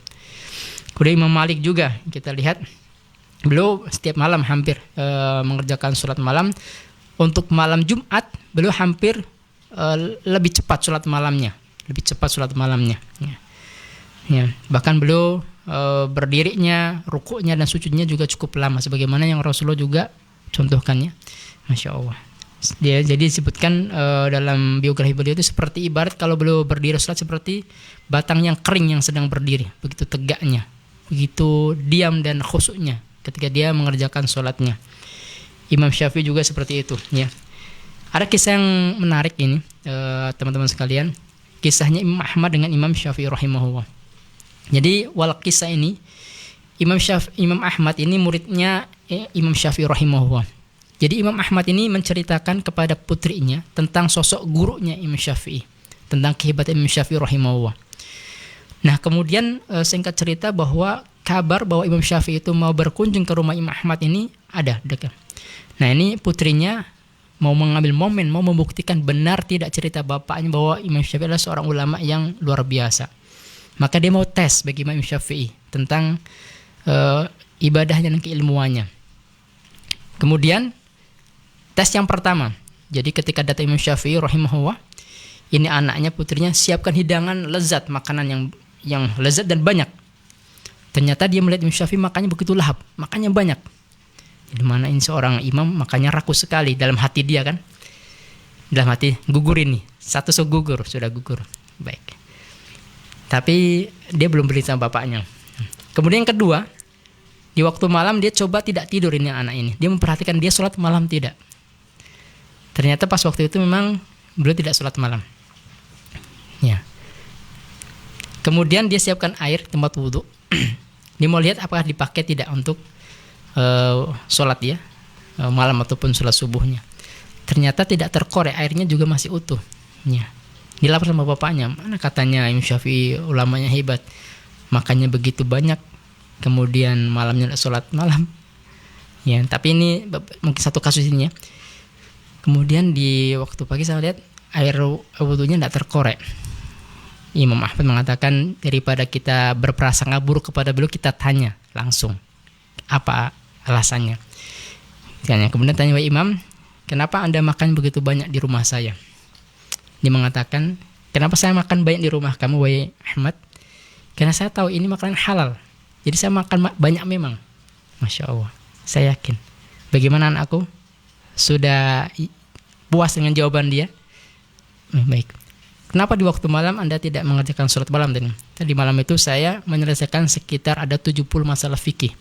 Kemudian Imam Malik juga kita lihat, beliau setiap malam hampir mengerjakan sholat malam. Untuk malam Jumat beliau hampir lebih cepat sholat malamnya, ya. Bahkan beliau berdirinya, rukuknya dan sujudnya juga cukup lama, sebagaimana yang Rasulullah juga contohkannya, Masya Allah. Dia jadi disebutkan dalam biografi beliau itu seperti ibarat kalau beliau berdiri sholat seperti batang yang kering yang sedang berdiri, begitu tegaknya, begitu diam dan khusyuknya ketika dia mengerjakan sholatnya. Imam Syafi'i juga seperti itu, ya. Ada kisah yang menarik ini, teman-teman sekalian, kisahnya Imam Ahmad dengan Imam Syafi'i rahimahullah. Jadi wal kisah ini, Imam Ahmad ini muridnya Imam Syafi'i rahimahullah. Jadi Imam Ahmad ini menceritakan kepada putrinya tentang sosok gurunya Imam Syafi'i, tentang kehebatan Imam Syafi'i rahimahullah. Nah, kemudian singkat cerita bahwa kabar bahwa Imam Syafi'i itu mau berkunjung ke rumah Imam Ahmad ini ada dekat. Nah, ini putrinya mau mengambil momen, mau membuktikan benar tidak cerita bapaknya bahwa Imam Syafi'i adalah seorang ulama yang luar biasa. Maka dia mau tes bagi Imam Syafi'i tentang ibadahnya dan keilmuannya. Kemudian tes yang pertama. Jadi ketika datang Imam Syafi'i rahimahullah, ini anaknya, putrinya, siapkan hidangan lezat, makanan yang lezat dan banyak. Ternyata dia melihat Imam Syafi'i makannya begitu lahap, makannya banyak. Di mana ini seorang imam makannya rakus sekali, dalam hati dia kan. Dalam hati, gugur ini. Satu gugur, sudah gugur. Baik. Tapi dia belum beri sama bapaknya. Kemudian yang kedua, di waktu malam dia coba tidak tidur ini anak ini. Dia memperhatikan dia sholat malam tidak. Ternyata pas waktu itu memang beliau tidak sholat malam. Ya. Kemudian dia siapkan air tempat wudhu. Dia mau lihat apakah dipakai tidak untuk sholat ya, malam ataupun sholat subuhnya. Ternyata tidak terkorek, airnya juga masih utuh. Ya. Dilapor sama bapaknya, mana katanya Imam Syafi'i ulamanya hebat, makannya begitu banyak, kemudian malamnya sholat malam. Ya, tapi ini mungkin satu kasus ini ya. Kemudian di waktu pagi saya lihat air wudhunya tidak terkorek. Imam Ahmad mengatakan daripada kita berprasangka buruk kepada beliau, kita tanya langsung apa alasannya. Kemudian tanya, wahai Imam, kenapa Anda makan begitu banyak di rumah saya? Dia mengatakan, kenapa saya makan banyak di rumah kamu, wahai Ahmad? Karena saya tahu ini makanan halal. Jadi saya makan banyak memang. Masya Allah. Saya yakin. Bagaimana anakku? Sudah puas dengan jawaban dia? Baik. Kenapa di waktu malam Anda tidak mengerjakan sholat malam tadi? Di malam itu saya menyelesaikan sekitar ada 70 masalah fikih.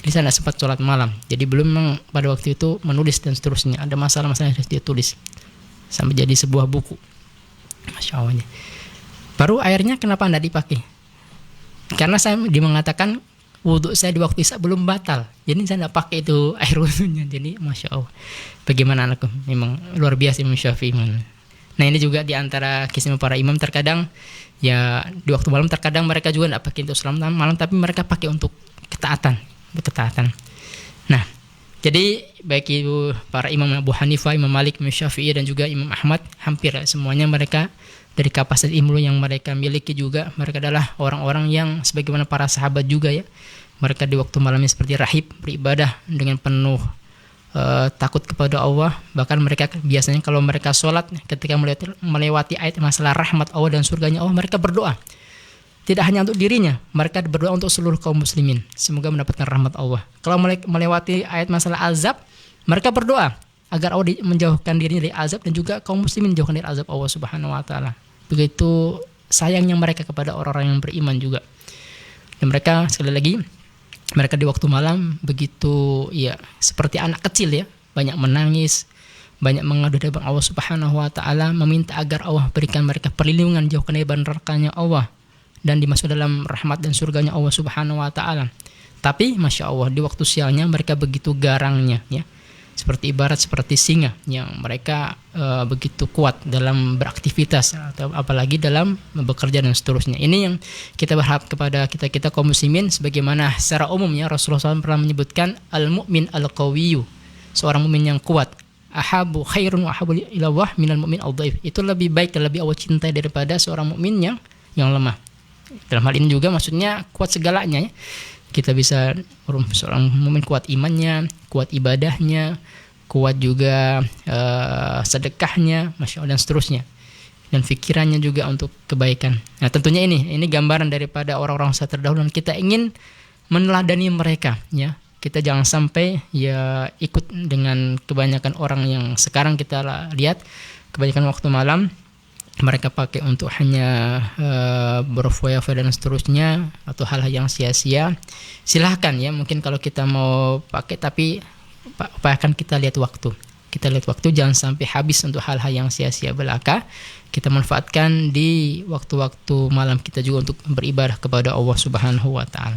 Jadi saya tidak sempat sholat malam. Jadi belum pada waktu itu menulis dan seterusnya. Ada masalah-masalah yang harus dia tulis. Sampai jadi sebuah buku. Masya Allah. Baru airnya kenapa tidak dipakai? Karena saya mengatakan wudhu saya di waktu isya belum batal. Jadi saya tidak pakai itu air wudhunya. Jadi Masya Allah. Bagaimana anakku? Memang luar biasa Imam Syafi'i. Nah ini juga di antara kisah para imam, terkadang ya di waktu malam terkadang mereka juga tidak pakai untuk sholat malam, tapi mereka pakai untuk ketaatan. Nah, jadi baik itu para imam Abu Hanifah, Imam Malik, Imam Syafi'i dan juga Imam Ahmad, hampir semuanya mereka dari kapasitas ilmu yang mereka miliki juga, mereka adalah orang-orang yang sebagaimana para sahabat juga ya. Mereka di waktu malamnya seperti rahib, beribadah dengan penuh takut kepada Allah. Bahkan mereka biasanya kalau mereka sholat, ketika melewati ayat masalah rahmat Allah dan surganya Allah, mereka berdoa. Tidak hanya untuk dirinya, mereka berdoa untuk seluruh kaum muslimin, semoga mendapatkan rahmat Allah. Kalau melewati ayat masalah azab, mereka berdoa agar Allah menjauhkan dirinya dari azab dan juga kaum muslimin menjauhkan dari azab Allah Subhanahu wa taala. Begitu sayangnya mereka kepada orang-orang yang beriman juga. Dan mereka sekali lagi, mereka di waktu malam begitu ya seperti anak kecil ya, banyak menangis, banyak mengadu depan Allah Subhanahu wa taala, meminta agar Allah berikan mereka perlindungan, jauhkan dari nerakanya Allah dan dimasuk dalam rahmat dan surganya Allah Subhanahu wa taala. Tapi Masya Allah di waktu siangnya mereka begitu garangnya ya. Seperti ibarat seperti singa yang mereka begitu kuat dalam beraktivitas atau apalagi dalam bekerja dan seterusnya. Ini yang kita berharap kepada kita kaum muslimin, sebagaimana secara umumnya Rasulullah SAW pernah menyebutkan al-mu'min al-qawiyyu, seorang mukmin yang kuat, ahabu khairun wa ahabu ilallah minal mu'min al-dhaif. Itu lebih baik dan lebih Allah cintai daripada seorang mukmin yang lemah. Dalam hal ini juga maksudnya kuat segalanya ya. Kita bisa seorang mukmin kuat imannya, kuat ibadahnya, kuat juga sedekahnya, Masya Allah dan seterusnya. Dan pikirannya juga untuk kebaikan. Nah tentunya ini gambaran daripada orang-orang saya terdahulu, dan kita ingin meneladani mereka ya. Kita jangan sampai ya ikut dengan kebanyakan orang yang sekarang kita lihat, kebanyakan waktu malam mereka pakai untuk hanya berfoya-foya dan seterusnya, atau hal-hal yang sia-sia. Silahkan ya, mungkin kalau kita mau pakai, tapi upayakan kita lihat waktu. Kita lihat waktu, jangan sampai habis untuk hal-hal yang sia-sia belaka. Kita manfaatkan di waktu-waktu malam kita juga untuk beribadah kepada Allah Subhanahu wa taala.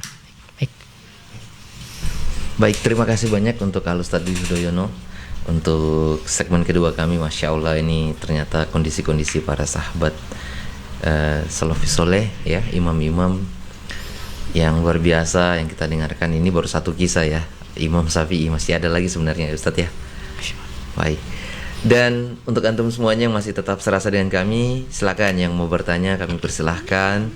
Baik, terima kasih banyak untuk Al Ustadz Yudhoyono. Untuk segmen kedua kami, Masya Allah, ini ternyata kondisi-kondisi para sahabat salafus soleh ya, imam-imam yang luar biasa yang kita dengarkan. Ini baru satu kisah ya, Imam Syafi'i, masih ada lagi sebenarnya Ustadz ya. Baik, dan untuk antum semuanya yang masih tetap serasa dengan kami, silakan yang mau bertanya kami persilahkan.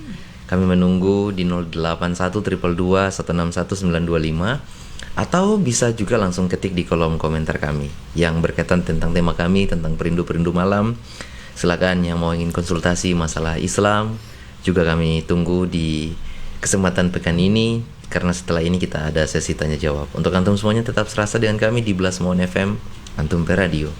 Kami menunggu di 081222161925, atau bisa juga langsung ketik di kolom komentar kami yang berkaitan tentang tema kami, tentang perindu-perindu malam. Silakan yang mau ingin konsultasi masalah Islam juga kami tunggu di kesempatan pekan ini, karena setelah ini kita ada sesi tanya jawab. Untuk antum semuanya tetap serasa dengan kami di Blast Mon FM, Antum Per Radio.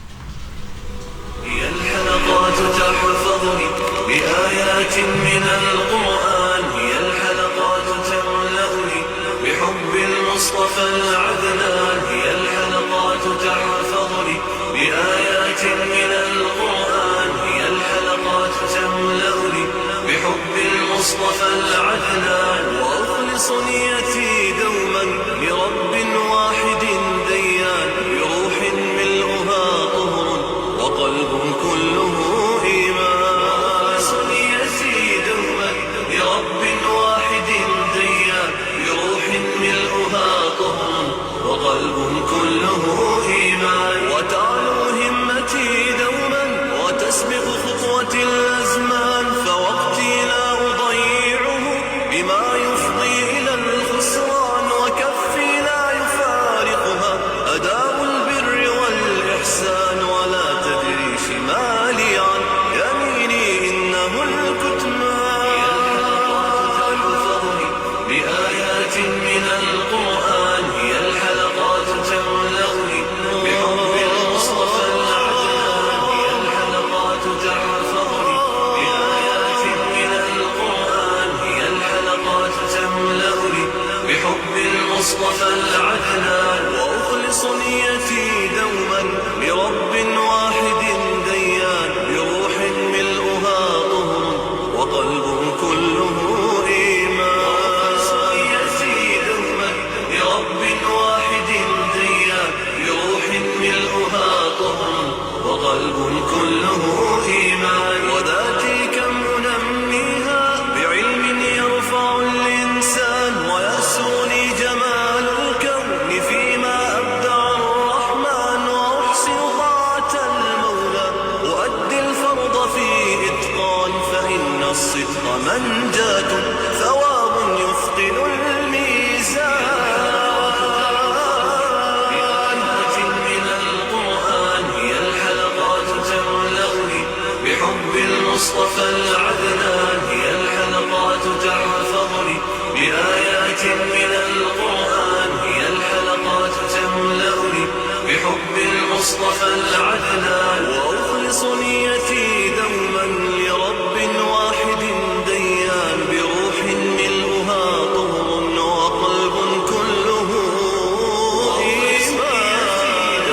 المصطفى العدنان هي الحلقات تحفظني بآيات من القرآن هي الحلقات تملأني بحب المصطفى العدنان وأخلص نيتي دوما لرب واحد ديان بروح ملؤها طهر وقلب كله إيمان وأخلص نيتي دوما لرب واحد ديان بروح ملؤها وقلب كله إيمان وتعلو همتي دوما وتسبق خطوتي الأزمان فوقتي لا أضيعه بما يفضي إلى الخسران وكفي لا المصطفى العدنان وأخلص نيتي دوما لرب واحد ديان بروح ملؤها طهر وقلب كله إيمان وأخلص نيتي دوما لرب واحد ديان بروح ملؤها طهر وقلب كله إيمان وذاتي كم أنميها بعلم يرفع الإنسان ويسرني جمال الكون فيما أبدع الرحمن وأحسن طاعة المولى وأدي الفرض في إتقان فإن الصدق منجاة ثواب يثقل الميزان من القرآن هي الحلقات تملأني بحب المصطفى العدنان هي الحلقات تحفظني بآيات من القرآن هي الحلقات تملأني بحب المصطفى العدنان وأخلص نيتي دوما لرب واحد ديان بروح ملؤها طهر وقلب كله إيمان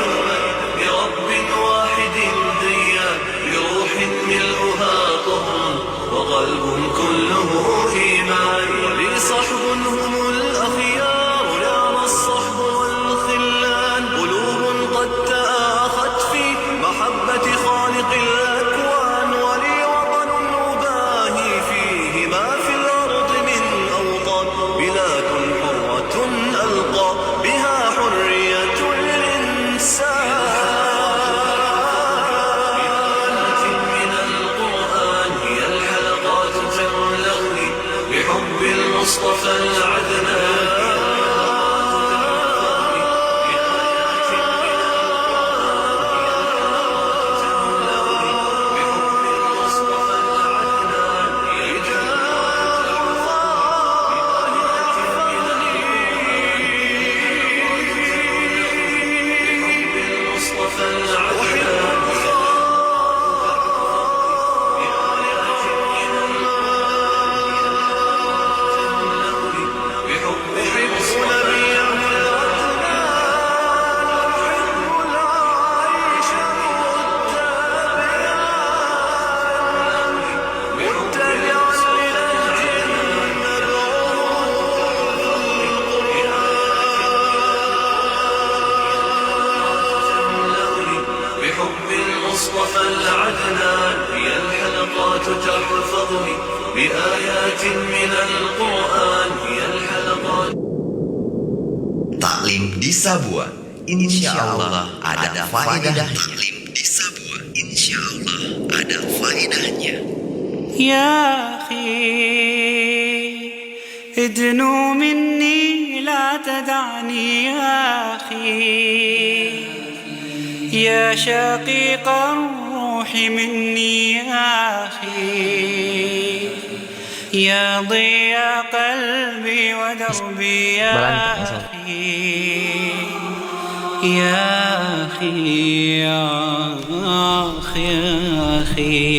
لرب واحد ديان بروح ملؤها طهر وقلب كله إيمان ولي صحب هم الأخيار نعم الصحب والخلان قلوب قد تآخت في محبة خالق الأكوان ولي وطن أباهي فيه ما في الأرض من أوطان بلاد حرة ألقى بها حرية الإنسان من القرآن هي الحلقات تملأني بحب المصطفى العدنان بحب المصطفى العدنان هي الحلقات تحفظني بآيات من القرآن هي الحلقات. Taklim di Sabua, insya Allah ada faedahnya. Taklim di Sabua, insya Allah ada faedahnya. يا أخي ادنو مني لا تدعني يا أخي يا شقيق الروح مني يا أخي يا ضياء قلبي ودربي يا أخي يا أخي يا أخي يا أخي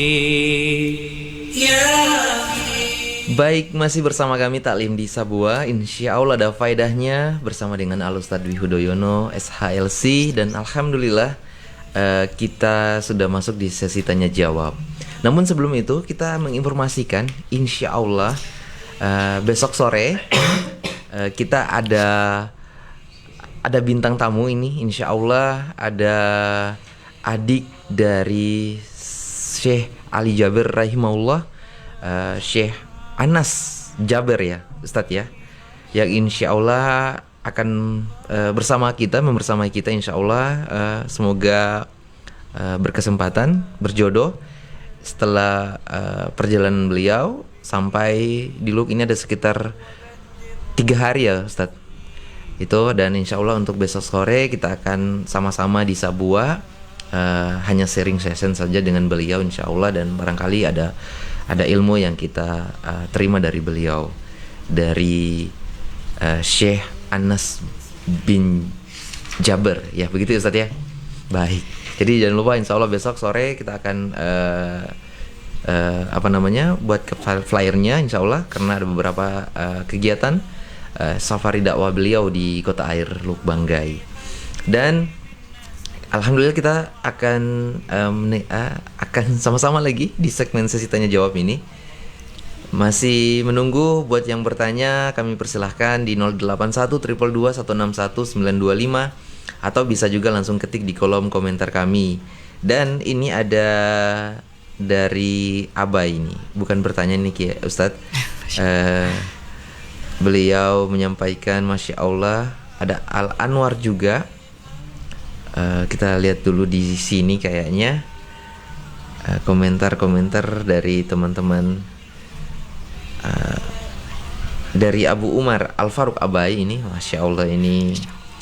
Baik, masih bersama kami Taklim di Sabua. Insya Allah ada faedahnya bersama dengan Al-Ustadz Dwi Hudoyono, SHLC. Dan Alhamdulillah kita sudah masuk di sesi tanya jawab. Namun sebelum itu kita menginformasikan, insya Allah besok sore kita ada bintang tamu ini. Insya Allah ada adik dari Syekh Ali Jaber rahimahullah, Syekh Anas Jaber ya Ustadz ya, yang insya Allah akan membersamai kita insya Allah. Semoga berkesempatan berjodoh setelah perjalanan beliau sampai di Luk ini ada sekitar 3 hari ya Ustadz itu. Dan insya Allah untuk besok sore kita akan sama-sama di Sabua, hanya sharing session saja dengan beliau insya Allah. Dan barangkali ada ilmu yang kita terima dari beliau, dari Syekh Anas bin Jaber ya, begitu ya Ustaz ya. Baik, jadi jangan lupa insya Allah besok sore kita akan buat ke flyernya insya Allah, karena ada beberapa kegiatan safari dakwah beliau di Kota Air Luk Banggai. Dan alhamdulillah kita akan sama-sama lagi di segmen sesi tanya jawab ini. Masih menunggu buat yang bertanya, kami persilahkan di 081 222 161 925 atau bisa juga langsung ketik di kolom komentar kami. Dan ini ada dari Abai ini, bukan pertanyaan nih ya Ustadz. Beliau menyampaikan Masya Allah. Ada Al Anwar juga. Kita lihat dulu di sini kayaknya komentar-komentar dari teman-teman. Dari Abu Umar Al Faruq Abai ini, Masya Allah, ini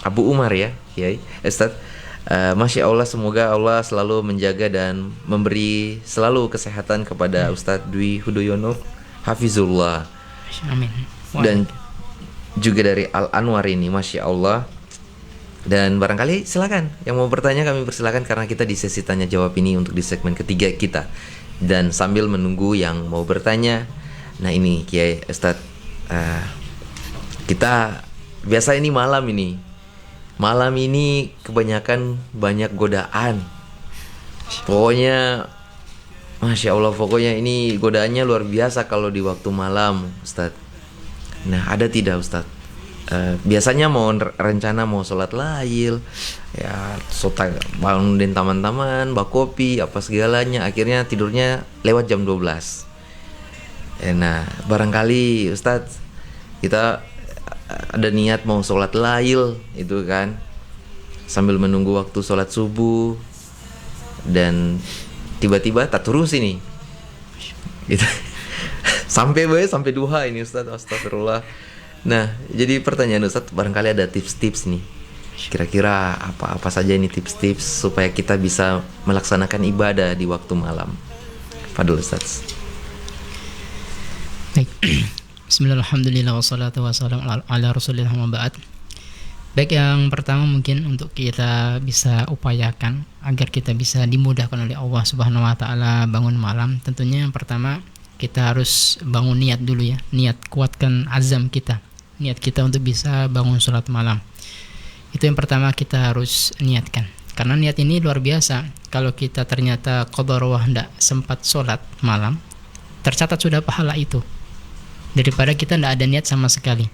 Abu Umar ya Kiai Ustadz. Masya Allah, semoga Allah selalu menjaga dan memberi selalu kesehatan kepada Ustadz Dwi Hudoyono Hafizullah. Amin. Dan juga dari Al Anwar ini, Masya Allah. Dan barangkali silakan yang mau bertanya, kami persilakan karena kita di sesi tanya jawab ini untuk di segmen ketiga kita. Dan sambil menunggu yang mau bertanya, nah ini Kiai Ustadz, kita biasa ini Malam ini kebanyakan banyak godaan. Pokoknya Masya Allah, pokoknya ini godaannya luar biasa kalau di waktu malam, Ustadz. Nah, ada tidak Ustadz? Biasanya mau rencana mau sholat lail, ya bangunin taman-taman, bak kopi, apa segalanya, akhirnya tidurnya lewat jam 12. Nah, barangkali Ustadz, kita ada niat mau sholat lail itu kan, sambil menunggu waktu sholat subuh, dan tiba-tiba tak terus ini gitu. sampai duha ini Ustadz, astagfirullah. Nah, jadi pertanyaan Ustadz, barangkali ada tips-tips nih, kira-kira apa saja ini tips-tips supaya kita bisa melaksanakan ibadah di waktu malam. Fadil Ustadz. Baik. Bismillahirrahmanirrahim, wassalatu wassalamu ala rasulillah wa ba'd. Baik, yang pertama mungkin untuk kita bisa upayakan agar kita bisa dimudahkan oleh Allah Subhanahu wa taala bangun malam. Tentunya yang pertama kita harus bangun niat dulu ya. Niat, kuatkan azam kita. Niat kita untuk bisa bangun sholat malam. Itu yang pertama kita harus niatkan. Karena niat ini luar biasa. Kalau kita ternyata qadarullah tidak sempat sholat malam, tercatat sudah pahala itu, daripada kita tidak ada niat sama sekali.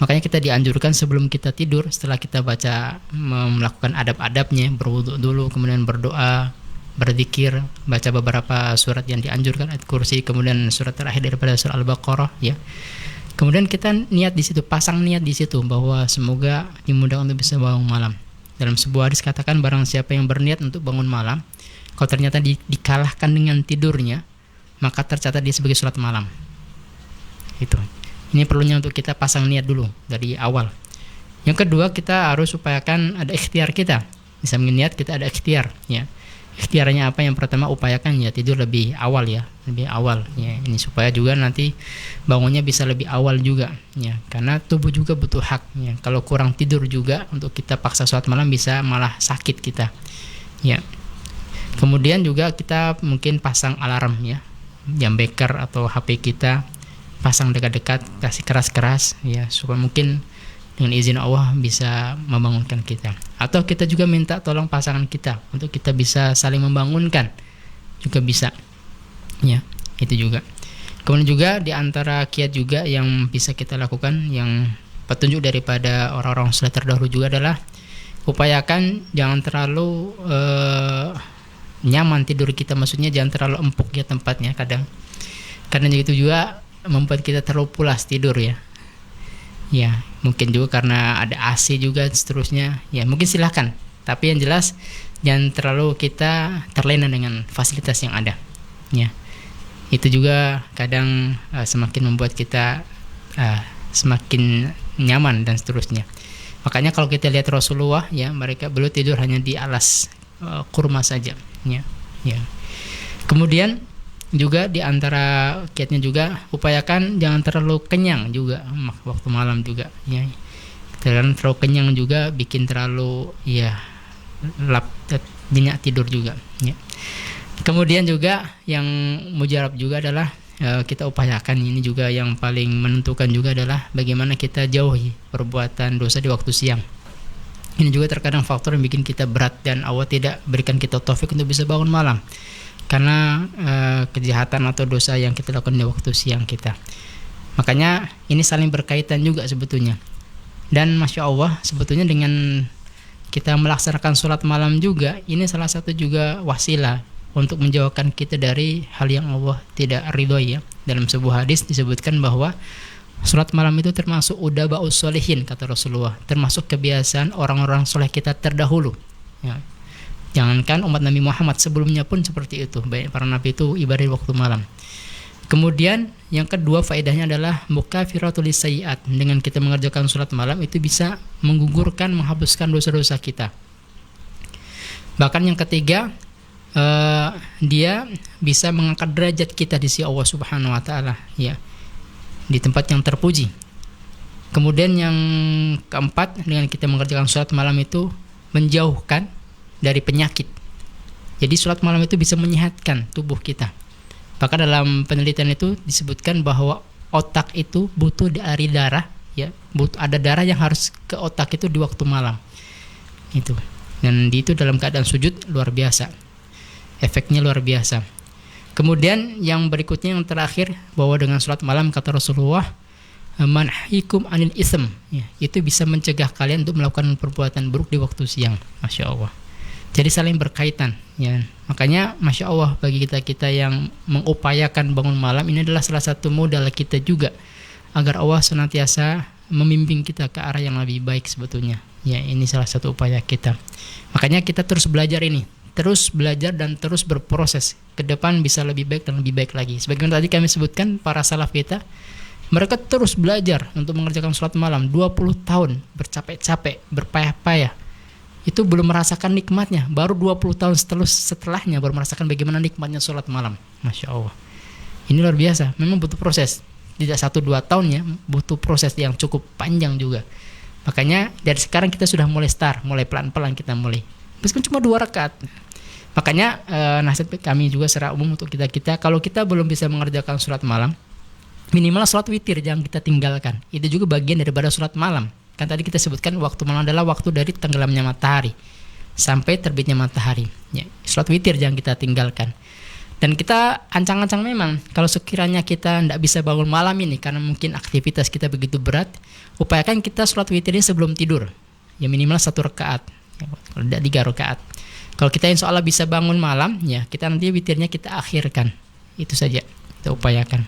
Makanya kita dianjurkan sebelum kita tidur, setelah kita baca, melakukan adab-adabnya, berwudu dulu, kemudian berdoa, berzikir, baca beberapa surat yang dianjurkan, ayat kursi, kemudian surat terakhir daripada surah Al-Baqarah ya. Kemudian kita niat di situ, pasang niat di situ bahwa semoga dimudahkan untuk bisa bangun malam. Dalam sebuah hadis katakan, barang siapa yang berniat untuk bangun malam, kalau ternyata dikalahkan dengan tidurnya, maka tercatat dia sebagai sholat malam. Itu. Ini perlunya untuk kita pasang niat dulu dari awal. Yang kedua, kita harus upayakan ada ikhtiar kita. Di samping niat kita ada ikhtiar ya. Ikhtiarnya apa? Yang pertama, upayakan ya tidur lebih awal ya, lebih awal ya. Ini supaya juga nanti bangunnya bisa lebih awal juga ya. Karena tubuh juga butuh hak ya. Kalau kurang tidur juga untuk kita paksa sholat malam bisa malah sakit kita ya. Kemudian juga kita mungkin pasang alarm ya, jam beker atau HP kita pasang dekat-dekat, kasih keras-keras ya, supaya mungkin dengan izin Allah bisa membangunkan kita. Atau kita juga minta tolong pasangan kita untuk kita bisa saling membangunkan, juga bisa ya, itu juga. Kemudian juga di antara kiat juga yang bisa kita lakukan, yang petunjuk daripada orang-orang saleh terdahulu juga adalah upayakan jangan terlalu nyaman tidur kita, maksudnya jangan terlalu empuk ya tempatnya. Kadang karena itu juga membuat kita terlalu pulas tidur ya. Ya, mungkin juga karena ada AC juga seterusnya. Ya, mungkin silahkan. Tapi yang jelas jangan terlalu kita terlena dengan fasilitas yang ada. Ya. Itu juga kadang semakin membuat kita semakin nyaman dan seterusnya. Makanya kalau kita lihat Rasulullah ya, beliau tidur hanya di alas kurma saja ya. Ya. Kemudian juga di antara kiatnya juga upayakan jangan terlalu kenyang juga waktu malam juga ya. Karena terlalu kenyang juga bikin terlalu ya nyenyak tidur juga ya. Kemudian juga yang mujarab juga adalah kita upayakan. Ini juga yang paling menentukan juga adalah bagaimana kita jauhi perbuatan dosa di waktu siang. Ini juga terkadang faktor yang bikin kita berat dan Allah tidak berikan kita taufik untuk bisa bangun malam karena kejahatan atau dosa yang kita lakukan di waktu siang kita. Makanya ini saling berkaitan juga sebetulnya. Dan Masya Allah, sebetulnya dengan kita melaksanakan sholat malam juga, ini salah satu juga wasilah untuk menjauhkan kita dari hal yang Allah tidak ridhoi ya. Dalam sebuah hadis disebutkan bahwa sholat malam itu termasuk udaba'us sholihin, kata Rasulullah, termasuk kebiasaan orang-orang soleh kita terdahulu ya. Jangankan umat Nabi Muhammad, sebelumnya pun seperti itu. Baik para nabi itu ibadah di waktu malam. Kemudian yang kedua faedahnya adalah mukafiratul lisayyi'at. Dengan kita mengerjakan sholat malam itu bisa menggugurkan, menghapuskan dosa-dosa kita. Bahkan yang ketiga, dia bisa mengangkat derajat kita di sisi Allah Subhanahu wa taala ya, di tempat yang terpuji. Kemudian yang keempat, dengan kita mengerjakan sholat malam itu menjauhkan dari penyakit. Jadi sholat malam itu bisa menyehatkan tubuh kita. Bahkan dalam penelitian itu disebutkan bahwa otak itu butuh dari darah ya, ada darah yang harus ke otak itu di waktu malam. Itu. Dan itu dalam keadaan sujud luar biasa. Efeknya luar biasa. Kemudian yang berikutnya yang terakhir, bahwa dengan sholat malam kata Rasulullah, manhikum anil ism ya, itu bisa mencegah kalian untuk melakukan perbuatan buruk di waktu siang. Masya Allah. Jadi saling berkaitan ya. Makanya Masya Allah, bagi kita yang mengupayakan bangun malam, ini adalah salah satu modal kita juga agar Allah senantiasa membimbing kita ke arah yang lebih baik sebetulnya ya. Ini salah satu upaya kita. Makanya kita terus belajar ini, terus belajar dan terus berproses ke depan bisa lebih baik dan lebih baik lagi. Sebagaimana tadi kami sebutkan, para salaf kita, mereka terus belajar untuk mengerjakan sholat malam 20 tahun, bercapek-capek, berpayah-payah. Itu belum merasakan nikmatnya, baru 20 tahun setelahnya baru merasakan bagaimana nikmatnya sholat malam. Masya Allah, ini luar biasa. Memang butuh proses, tidak 1-2 tahun ya, butuh proses yang cukup panjang juga. Makanya dari sekarang kita sudah mulai mulai pelan-pelan kita mulai, meskipun cuma 2 rakaat. Makanya nasihat kami juga secara umum untuk kita kalau kita belum bisa mengerjakan sholat malam, minimal sholat witir jangan kita tinggalkan. Itu juga bagian daripada sholat malam. Kan tadi kita sebutkan waktu malam adalah waktu dari tenggelamnya matahari sampai terbitnya matahari ya. Sholat witir jangan kita tinggalkan. Dan kita ancang-ancang memang, kalau sekiranya kita tidak bisa bangun malam ini karena mungkin aktivitas kita begitu berat, upayakan kita sholat witirnya sebelum tidur ya, minimal 1 rakaat ya, kalau tidak 3 rakaat. Kalau kita insya Allah bisa bangun malam ya, kita nanti witirnya kita akhirkan. Itu saja kita upayakan.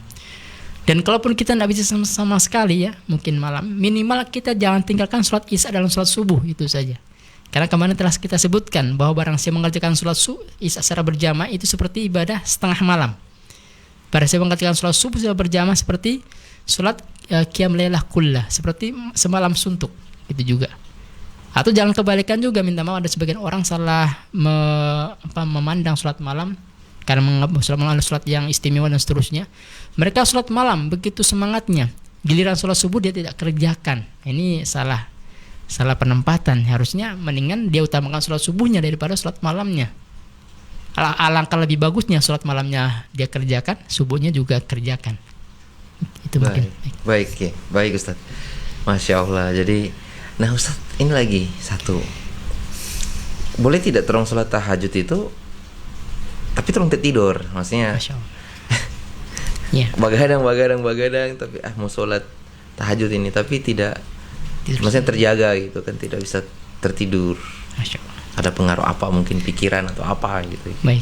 Dan kalaupun kita tidak bisa sama sekali ya, mungkin malam, minimal kita jangan tinggalkan sholat isya dalam sholat subuh, itu saja. Karena kemarin telah kita sebutkan bahwa barang siapa mengerjakan sholat isya secara berjamaah itu seperti ibadah setengah malam. Barang siapa mengerjakan sholat subuh secara berjamaah seperti sholat qiyam lailah kullah, seperti semalam suntuk, itu juga. Atau jangan kebalikan juga, minta maaf ada sebagian orang salah memandang sholat malam karena menganggap sholat malam adalah sholat yang istimewa dan seterusnya. Mereka sholat malam begitu semangatnya, giliran sholat subuh dia tidak kerjakan. Ini salah penempatan. Harusnya mendingan dia utamakan sholat subuhnya daripada sholat malamnya. Alangkah lebih bagusnya sholat malamnya dia kerjakan, subuhnya juga kerjakan. Itu mungkin. Baik Ustaz. Masya Allah. Jadi, nah Ustaz, ini lagi satu. Boleh tidak terong sholat tahajud itu, tapi terong tidur, maksudnya. Masya Allah. Ya. Begadang tapi mau sholat tahajud ini tapi tidak tidur, maksudnya terjaga gitu kan, tidak bisa tertidur. Masya Allah. Ada pengaruh apa, mungkin pikiran atau apa gitu. Baik.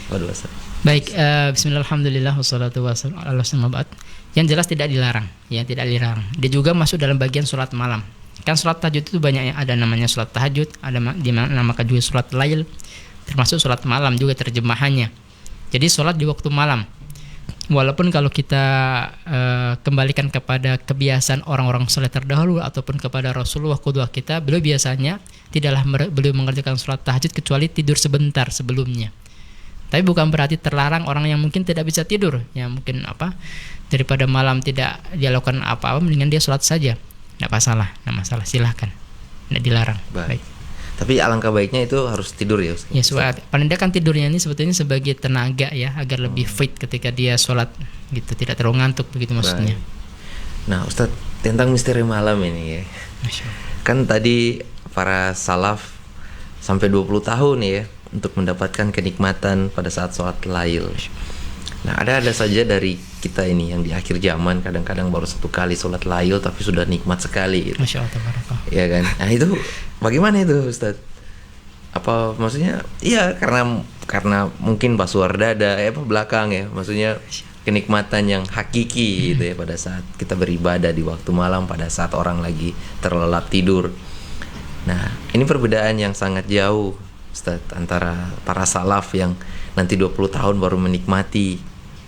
Waduh, Ustaz. Baik, bismillah, alhamdulillah, wassalatu wassalamu ala rasulillah. Yang jelas tidak dilarang, ya tidak dilarang. Dia juga masuk dalam bagian sholat malam. Kan sholat tahajud itu banyak, ada namanya sholat tahajud, ada dinamakan juga sholat lail, termasuk sholat malam juga terjemahannya. Jadi sholat di waktu malam. Walaupun kalau kita kembalikan kepada kebiasaan orang-orang saleh terdahulu ataupun kepada Rasulullah qudwah kita, beliau biasanya tidaklah beliau mengerjakan sholat tahajud kecuali tidur sebentar sebelumnya. Tapi bukan berarti terlarang orang yang mungkin tidak bisa tidur, ya mungkin daripada malam tidak dia lakukan apa-apa, mendingan dia sholat saja, tidak masalah, silahkan, tidak dilarang. Baik. Tapi alangkah baiknya itu harus tidur ya Ustaz. Ya, paling tidak kan tidurnya ini sebetulnya sebagai tenaga ya, agar lebih fit ketika dia sholat gitu, tidak terlalu ngantuk begitu maksudnya. Baik. Nah Ustadz, tentang misteri malam ini ya, Masya Allah. kan tadi para salaf sampai 20 tahun ya untuk mendapatkan kenikmatan pada saat sholat lail. Nah ada saja dari kita ini yang di akhir zaman kadang-kadang baru 1 kali sholat lail tapi sudah nikmat sekali gitu. Masya Allah, tabarakallah. Ya kan? Nah itu bagaimana itu Ustadz? Apa maksudnya? Iya karena mungkin pas suar dada apa belakang ya, maksudnya kenikmatan yang hakiki gitu ya pada saat kita beribadah di waktu malam, pada saat orang lagi terlelap tidur. Nah ini perbedaan yang sangat jauh Ustadz antara para salaf yang nanti 20 tahun baru menikmati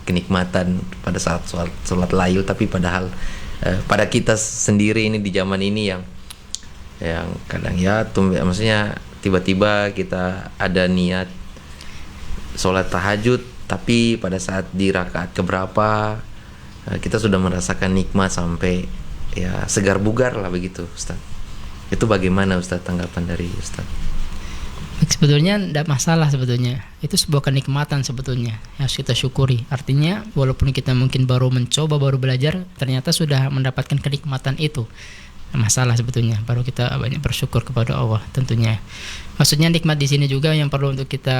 kenikmatan pada saat sholat lail, tapi padahal pada kita sendiri ini di zaman ini yang kadang ya maksudnya tiba-tiba kita ada niat sholat tahajud, tapi pada saat di rakaat keberapa kita sudah merasakan nikmat sampai ya segar bugar lah begitu Ustaz. Itu bagaimana Ustaz tanggapan dari Ustaz? Sebetulnya tidak masalah, sebetulnya itu sebuah kenikmatan sebetulnya yang harus kita syukuri. Artinya walaupun kita mungkin baru mencoba, baru belajar, ternyata sudah mendapatkan kenikmatan itu. Masalah sebetulnya, baru kita banyak bersyukur kepada Allah tentunya. Maksudnya nikmat di sini juga yang perlu untuk kita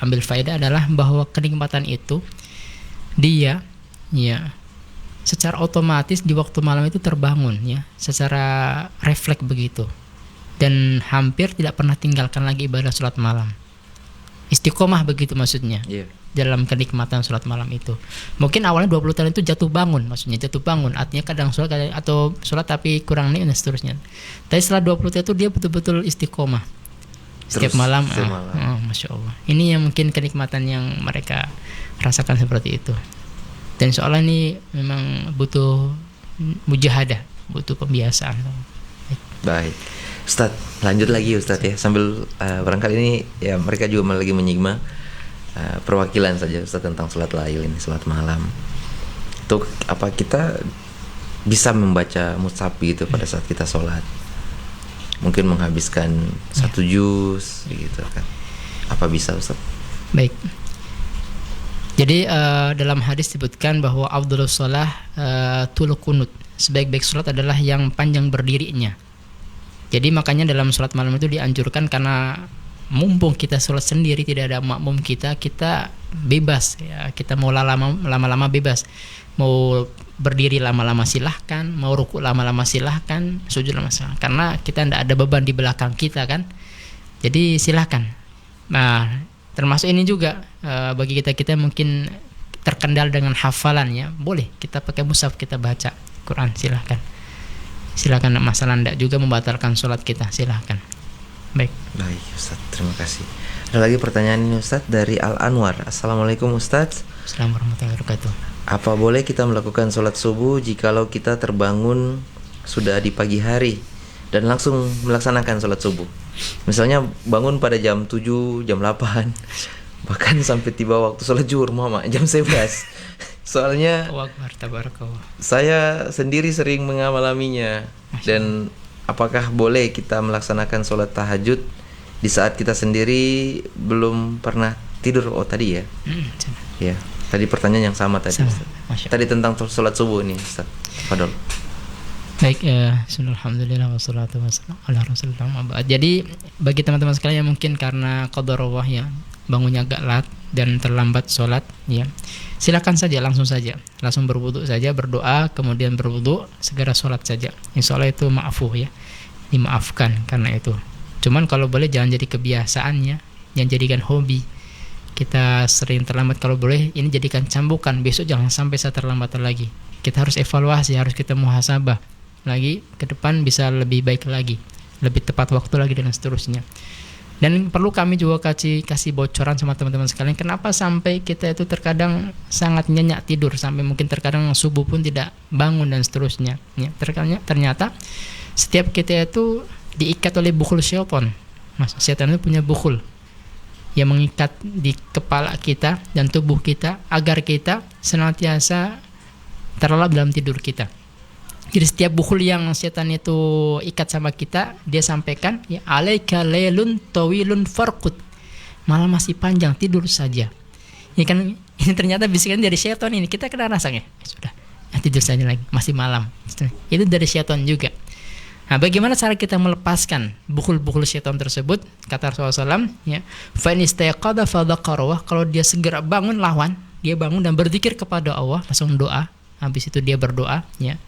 ambil faedah adalah bahwa kenikmatan itu dia ya secara otomatis di waktu malam itu terbangun ya, secara refleks begitu. Dan hampir tidak pernah tinggalkan lagi ibadah sholat malam. Istiqomah begitu maksudnya. Dalam kenikmatan sholat malam itu. Mungkin awalnya 20 tahun itu jatuh bangun, maksudnya jatuh bangun. Artinya kadang sholat atau sholat tapi kurang nih dan seterusnya. Tapi setelah 20 tahun itu dia betul-betul istiqomah. Setiap malam. Masya Allah. Ini yang mungkin kenikmatan yang mereka rasakan seperti itu. Dan soalnya ini memang butuh mujahadah, butuh pembiasaan. Baik. Ustadz, lanjut lagi Ustadz ya, sambil barangkali ini ya mereka juga lagi menyimak perwakilan saja Ustadz tentang sholat lail ini, sholat malam. Itu apa kita bisa membaca mushaf gitu pada saat kita sholat? Mungkin menghabiskan 1 juz gitu kan? Apa bisa Ustadz? Baik. Jadi dalam hadis disebutkan bahwa afdhalus shalah tul qunut. Sebaik-baik sholat adalah yang panjang berdirinya. Jadi makanya dalam sholat malam itu dianjurkan, karena mumpung kita sholat sendiri tidak ada makmum kita bebas ya, kita mau lama-lama bebas, mau berdiri lama-lama silahkan, mau ruku lama-lama silahkan, sujud lama silahkan, karena kita tidak ada beban di belakang kita kan, jadi silahkan. Nah termasuk ini juga bagi kita mungkin terkendal dengan hafalan ya, boleh kita pakai mushaf kita baca Quran, silahkan. Silakan, masalah tidak juga membatalkan sholat kita, silakan. Baik Ustaz, terima kasih. Ada lagi pertanyaan ini Ustaz dari Al Anwar. Assalamualaikum Ustaz. Assalamualaikum warahmatullahi wabarakatuh. Apa boleh kita melakukan sholat subuh jikalau kita terbangun sudah di pagi hari dan langsung melaksanakan sholat subuh? Misalnya bangun pada jam 7, jam 8, bahkan sampai tiba waktu sholat zuhur mama jam 11. Soalnya saya sendiri sering mengalaminya. Dan apakah boleh kita melaksanakan sholat tahajud di saat kita sendiri belum pernah tidur? Oh tadi ya. Ya, tadi pertanyaan yang sama tadi. Tadi tentang sholat subuh ini Ustaz. Fadol. Baik, alhamdulillah wassalatu wassalamu ala rasulillah. Jadi bagi teman-teman sekalian yang mungkin karena qadarullah ya, bangunnya agak lat dan terlambat sholat ya, silakan saja langsung berwudu saja, berdoa kemudian berwudu, segera sholat saja, insya Allah itu ma'fuh ya, dimaafkan karena itu. Cuman kalau boleh jangan jadi kebiasaan ya, jangan jadikan hobi kita sering terlambat. Kalau boleh ini jadikan cambukan, besok jangan sampai saya terlambat lagi. Kita harus evaluasi, harus kita muhasabah lagi ke depan, bisa lebih baik lagi, lebih tepat waktu lagi dan seterusnya. Dan perlu kami juga kasih bocoran sama teman-teman sekalian, kenapa sampai kita itu terkadang sangat nyenyak tidur, sampai mungkin terkadang subuh pun tidak bangun dan seterusnya ya, ternyata setiap kita itu diikat oleh bukhul syaitan. Syaitan itu punya bukhul yang mengikat di kepala kita dan tubuh kita agar kita senantiasa terlelap dalam tidur kita. Jadi setiap bukhul yang setan itu ikat sama kita, dia sampaikan ya, alaika lailun tawilun farqud, malam masih panjang, tidur saja. Ya kan, Ini ternyata bisikan dari syaitan ini. Kita kena rasa ya. Sudah, tidur saja lagi, masih malam. Itu dari syaitan juga. Nah, bagaimana cara kita melepaskan bukhul-bukhul syaitan tersebut? Kata Rasulullah SAW, ya, fa in istayqadha fadhakara, kalau dia segera bangun lawan, dia bangun dan berzikir kepada Allah, langsung doa. Habis itu dia berdoa, ya.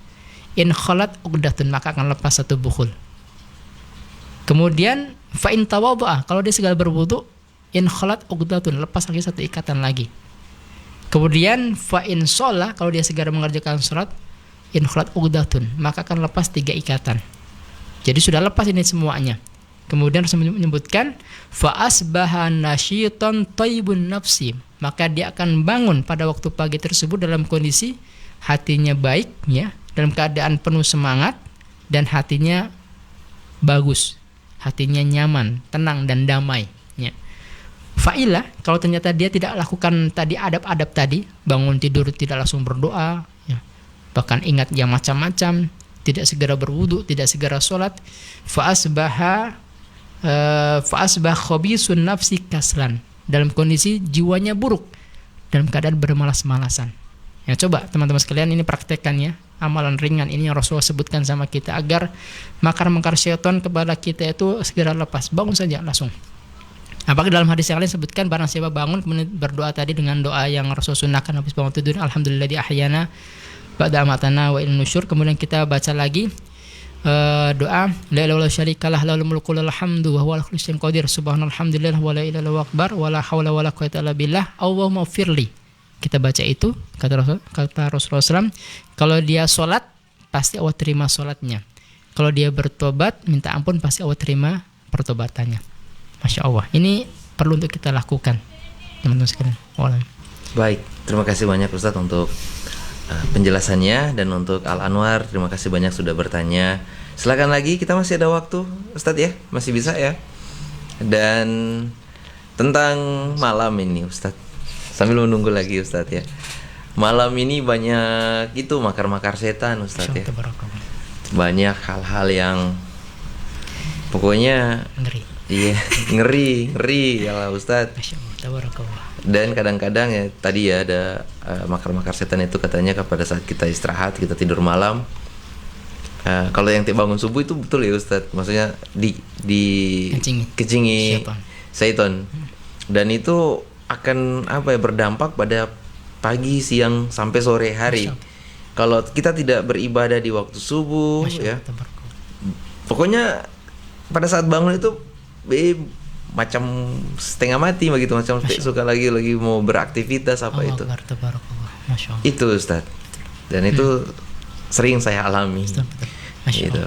In khalat uqdatun, maka akan lepas satu bukhul. Kemudian fa in tawadha, kalau dia segera berwudu, in khalat uqdatun, lepas lagi satu ikatan lagi. Kemudian fa in shalah, kalau dia segera mengerjakan salat, in khalat uqdatun, maka akan lepas 3 ikatan. Jadi sudah lepas ini semuanya. Kemudian Rasul menyebutkan fa asbaha nasyitan thayyibun nafsi, maka dia akan bangun pada waktu pagi tersebut dalam kondisi hatinya baik, ya, dalam keadaan penuh semangat dan hatinya bagus, hatinya nyaman, tenang dan damai, ya. Fa'ilah, kalau ternyata dia tidak lakukan tadi adab-adab tadi, bangun tidur tidak langsung berdoa, ya, bahkan ingat yang macam-macam, tidak segera berwudu, tidak segera sholat, fa'asbah khabisun nafsi kaslan, dalam kondisi jiwanya buruk, dalam keadaan bermalas-malasan. Ya, coba teman-teman sekalian ini praktekkannya, amalan ringan ini yang Rasulullah sebutkan sama kita agar makar-makar syaitan kepada kita itu segera lepas. Bangun saja langsung. Apakah dalam hadis yang lain sebutkan barang siapa bangun kemudian berdoa tadi dengan doa yang Rasul sunnahkan habis bangun tidur, alhamdulillah di ahyana ba'da amatana wa ilal nusyur. Kemudian kita baca lagi doa la ilaha illallah syarikalah lahul mulku wa lahul hamdu wa huwa ala kulli syai'in qadir subhanalhamdulillah wa la ilaha illallah akbar wa la haula wa la quwwata illa billah Allahumma firli. Kita baca itu kata Rasulullah SAW. Kalau dia sholat pasti Allah terima sholatnya. Kalau dia bertobat minta ampun pasti Allah terima pertobatannya. Masya Allah, ini perlu untuk kita lakukan teman-teman sekalian. Baik, terima kasih banyak Ustadz untuk penjelasannya, dan untuk Al Anwar terima kasih banyak sudah bertanya. Silakan lagi, kita masih ada waktu Ustadz ya, masih bisa ya. Dan tentang malam ini Ustadz, sambil menunggu lagi Ustadz ya, malam ini banyak itu makar-makar setan Ustadz ya, banyak hal-hal yang pokoknya ngeri. Iya, ngeri ya Ustadz. Dan kadang-kadang ya tadi ya ada makar-makar setan itu katanya pada saat kita istirahat, kita tidur malam, kalau yang bangun subuh itu betul ya Ustadz, maksudnya di kecingi syaitan, dan itu akan berdampak pada pagi, siang sampai sore hari. Kalau kita tidak beribadah di waktu subuh, ya, pokoknya pada saat bangun itu macam setengah mati begitu, macam suka lagi mau beraktivitas apa itu. Itu Ustaz. Dan itu sering saya alami. Gitu.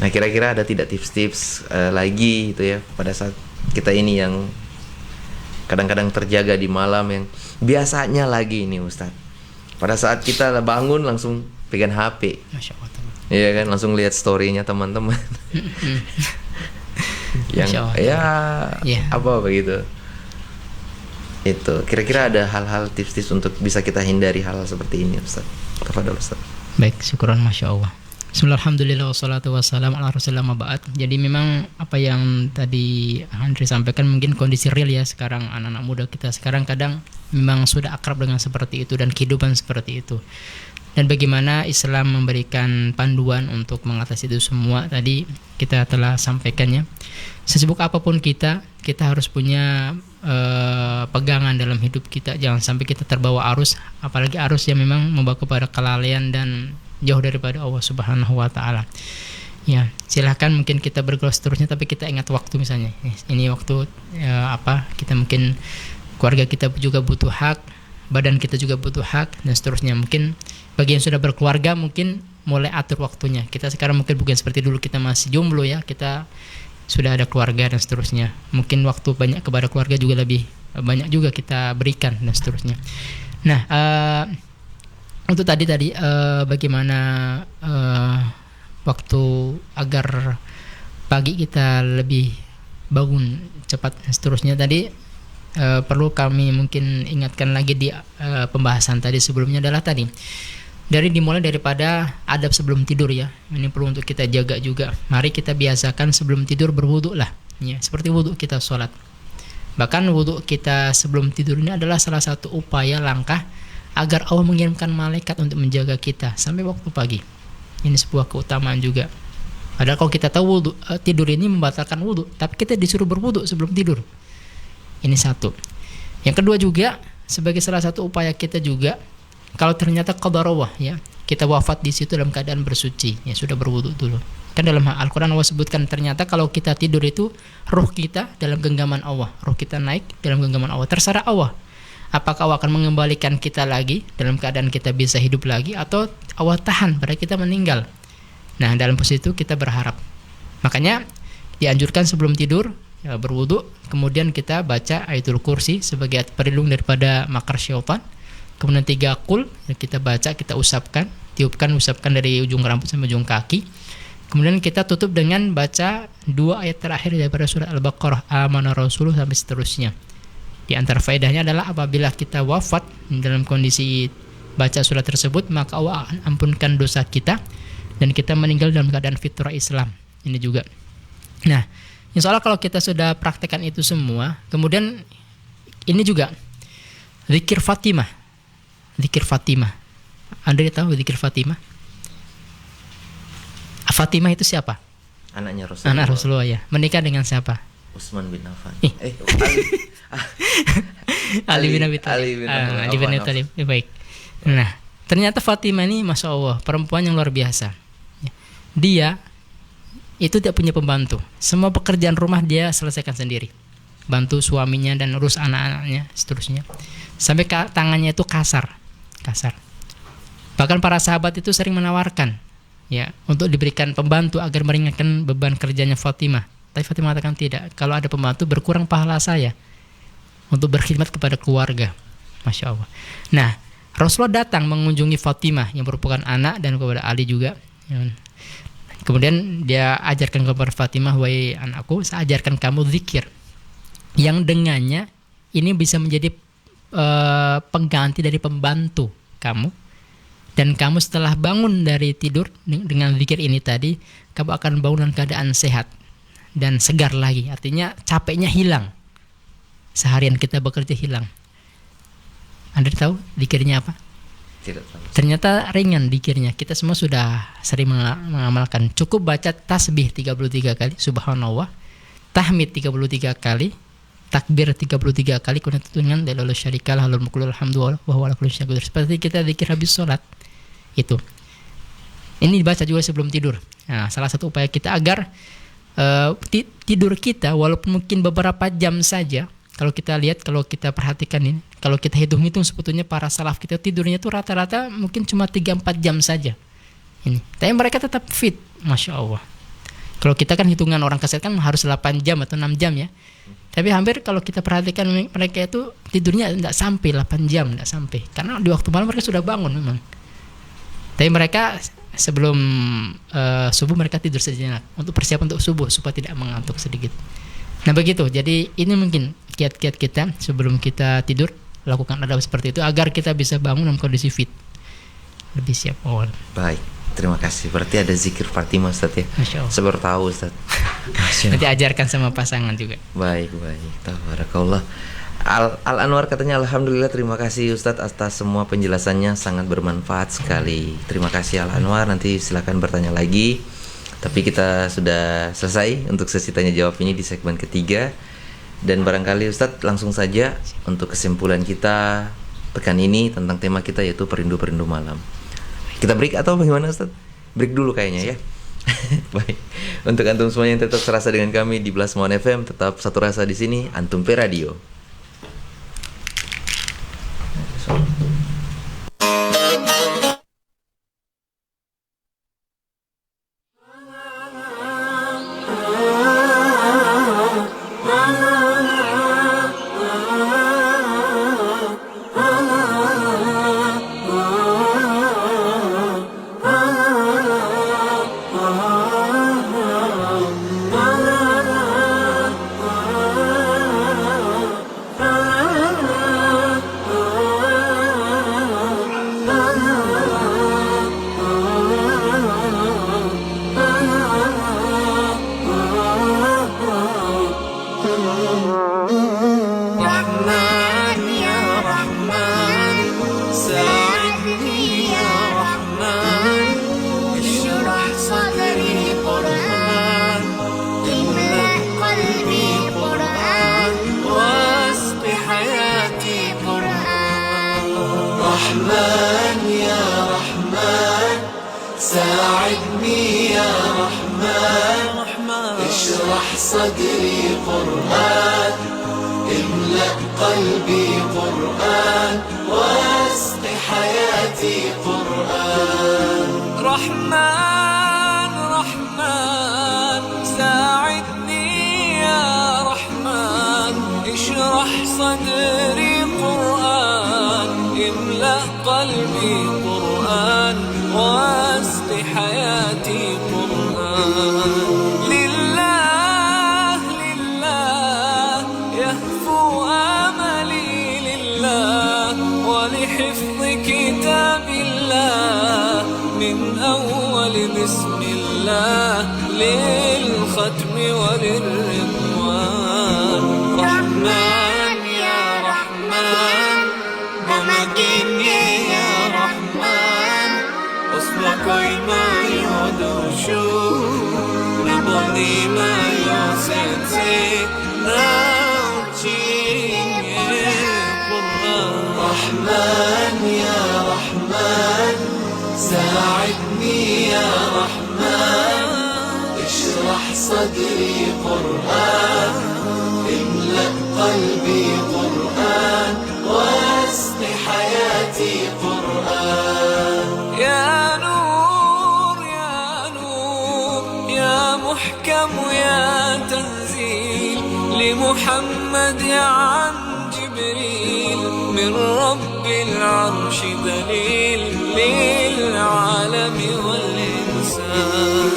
Nah, kira-kira ada tidak tips-tips lagi itu ya pada saat kita ini yang kadang-kadang terjaga di malam, yang biasanya lagi ini Ustaz, pada saat kita bangun langsung pegang HP. Iya kan, langsung lihat story-nya teman-teman. Yang apa begitu. Itu kira-kira ada hal-hal tips-tips untuk bisa kita hindari hal seperti ini Ustaz. Kepada Ustaz. Baik, syukuran, Masya Allah. Bismillahirrahmanirrahim, wassalatu wassalamu ala rasulillah ma'ba'at. Jadi memang apa yang tadi Andri sampaikan mungkin kondisi real ya sekarang anak-anak muda kita sekarang kadang memang sudah akrab dengan seperti itu dan kehidupan seperti itu. Dan bagaimana Islam memberikan panduan untuk mengatasi itu semua tadi kita telah sampaikannya. Sesibuk apapun kita harus punya pegangan dalam hidup kita. Jangan sampai kita terbawa arus, apalagi arus yang memang membawa kepada kelalaian dan jauh daripada Allah Subhanahu wa taala. Ya, silahkan mungkin kita bergerak seterusnya, tapi kita ingat waktu misalnya. Ini waktu kita mungkin keluarga kita juga butuh hak, badan kita juga butuh hak, dan seterusnya. Mungkin bagi yang sudah berkeluarga mungkin mulai atur waktunya. Kita sekarang mungkin bukan seperti dulu kita masih jomblo ya, kita sudah ada keluarga dan seterusnya. Mungkin waktu banyak kepada keluarga juga lebih banyak juga kita berikan dan seterusnya. Nah, untuk tadi bagaimana waktu agar pagi kita lebih bangun cepat dan seterusnya tadi perlu kami mungkin ingatkan lagi di pembahasan tadi sebelumnya adalah tadi dimulai daripada adab sebelum tidur ya. Ini perlu untuk kita jaga juga. Mari kita biasakan sebelum tidur berwudu lah ya, seperti wudu kita sholat. Bahkan wudhu kita sebelum tidur ini adalah salah satu upaya langkah agar Allah mengirimkan malaikat untuk menjaga kita sampai waktu pagi. Ini sebuah keutamaan juga. Padahal kalau kita tahu tidur ini membatalkan wudhu, tapi kita disuruh berwudhu sebelum tidur. Ini satu. Yang kedua juga sebagai salah satu upaya kita juga, kalau ternyata qadarullah ya, kita wafat di situ dalam keadaan bersuci, ya sudah berwudhu dulu. Kan dalam Al-Quran Allah sebutkan ternyata kalau kita tidur itu ruh kita dalam genggaman Allah, ruh kita naik dalam genggaman Allah. Terserah Allah, apakah Allah akan mengembalikan kita lagi dalam keadaan kita bisa hidup lagi, atau Allah tahan pada kita meninggal. Nah, dalam posisi itu kita berharap. Makanya dianjurkan sebelum tidur ya, berwudu, kemudian kita baca ayatul kursi sebagai perlindung daripada makar syaitan. Kemudian 3 qul ya, kita baca, kita usapkan, usapkan dari ujung rambut sampai ujung kaki. Kemudian kita tutup dengan baca 2 ayat terakhir daripada surat Al-Baqarah, Amana Rasuluh sampai seterusnya. Di antara faedahnya adalah apabila kita wafat dalam kondisi baca surat tersebut, maka Allah akan ampunkan dosa kita dan kita meninggal dalam keadaan fitrah Islam. Ini juga. Nah, insya Allah kalau kita sudah praktekkan itu semua, kemudian ini juga zikir Fatimah. Zikir Fatimah. Anda tahu zikir Fatimah? Fatimah itu siapa? Anaknya Rasulullah. Anak Rasulullah ya. Menikah dengan siapa? Utsman bin Affan. Ali bin Abi Thalib. Ali bin Abi Thalib. Baik. Nah, ternyata Fatimah ini Masya Allah, perempuan yang luar biasa. Dia itu tidak punya pembantu. Semua pekerjaan rumah dia selesaikan sendiri. Bantu suaminya dan urus anak-anaknya, seterusnya. Sampai tangannya itu kasar. Bahkan para sahabat itu sering menawarkan ya untuk diberikan pembantu agar meringankan beban kerjanya Fatimah. Tapi Fatimah mengatakan tidak. Kalau ada pembantu berkurang pahala saya untuk berkhidmat kepada keluarga. Masya Allah. Nah, Rasulullah datang mengunjungi Fatimah yang merupakan anak dan kepada Ali juga. Kemudian dia ajarkan kepada Fatimah, wahai anakku, saya ajarkan kamu zikir yang dengannya ini bisa menjadi pengganti dari pembantu kamu. Dan kamu setelah bangun dari tidur dengan zikir ini tadi, kamu akan bangun dalam keadaan sehat dan segar lagi. Artinya capeknya hilang. Seharian kita bekerja hilang. Anda tahu zikirnya apa? Tidak tahu. Ternyata ringan zikirnya. Kita semua sudah sering mengamalkan. Cukup baca tasbih 33 kali, subhanallah, tahmid 33 kali, takbir 33 kali, kemudian dengan la ilaha syarikalah lahul mulku alhamdulillah wa huwa ala kulli syai'in qadir. Seperti kita zikir habis salat. Itu. Ini dibaca juga sebelum tidur. Nah, salah satu upaya kita agar tidur kita walaupun mungkin beberapa jam saja. Kalau kita lihat, kalau kita perhatikan ini, kalau kita hitung-hitung sebetulnya para salaf kita tidurnya itu rata-rata mungkin cuma 3-4 jam saja. Ini. Tapi mereka tetap fit, Masya Allah. Kalau kita kan hitungan orang kesehatan kan harus 8 jam atau 6 jam ya. Tapi hampir kalau kita perhatikan mereka itu tidurnya tidak sampai 8 jam, tidak sampai. Karena di waktu malam mereka sudah bangun memang. Tapi mereka sebelum subuh mereka tidur sejenak untuk persiapan untuk subuh supaya tidak mengantuk sedikit. Nah begitu, jadi ini mungkin kiat-kiat kita sebelum kita tidur, lakukan adab seperti itu agar kita bisa bangun dalam kondisi fit, lebih siap awal. Baik, terima kasih. Berarti ada zikir Fatimah Ustaz ya? Masya Allah. Saya baru tahu Ustaz. Nanti ajarkan sama pasangan juga. Baik. Tabarakallah. Al Anwar katanya alhamdulillah, terima kasih Ustadz atas semua penjelasannya, sangat bermanfaat sekali. Terima kasih Al Anwar, nanti silakan bertanya lagi. Tapi kita sudah selesai untuk sesi tanya jawab ini di segmen ketiga. Dan barangkali Ustadz langsung saja untuk kesimpulan kita pekan ini tentang tema kita yaitu perindu-perindu malam. Kita break atau bagaimana Ustadz? Break dulu kayaknya ya. Baik. Untuk antum semuanya yang tetap serasa dengan kami di Blasmon FM, tetap satu rasa di sini, Antum Pe Radio. رحمن يا رحمن ساعدني يا رحمن اشرح صدري قرآن املأ قلبي قرآن واسق حياتي قرآن رحمن رحمن ساعدني يا رحمن اشرح صدري قرآن املأ قلبي قرآن واسق حياتي قرآن لله لله يهفو آملي لله ولحفظ كتاب الله من أول بسم الله للختم وللرضوان رحمن يا رحمن بمجيني يا رحمن أصلكي ما يدوشو نبني ما يوسنسي ناوتيني قرآن رحمن يا رحمن ساعدني يا رحمن اشرح صدري قرآن املأ قلبي قرآن واسق حياتي قرآن يا نور يا نور يا محكم يا تنزيل لمحمد عن جبريل من رب العرش دليل للعالم والإنسان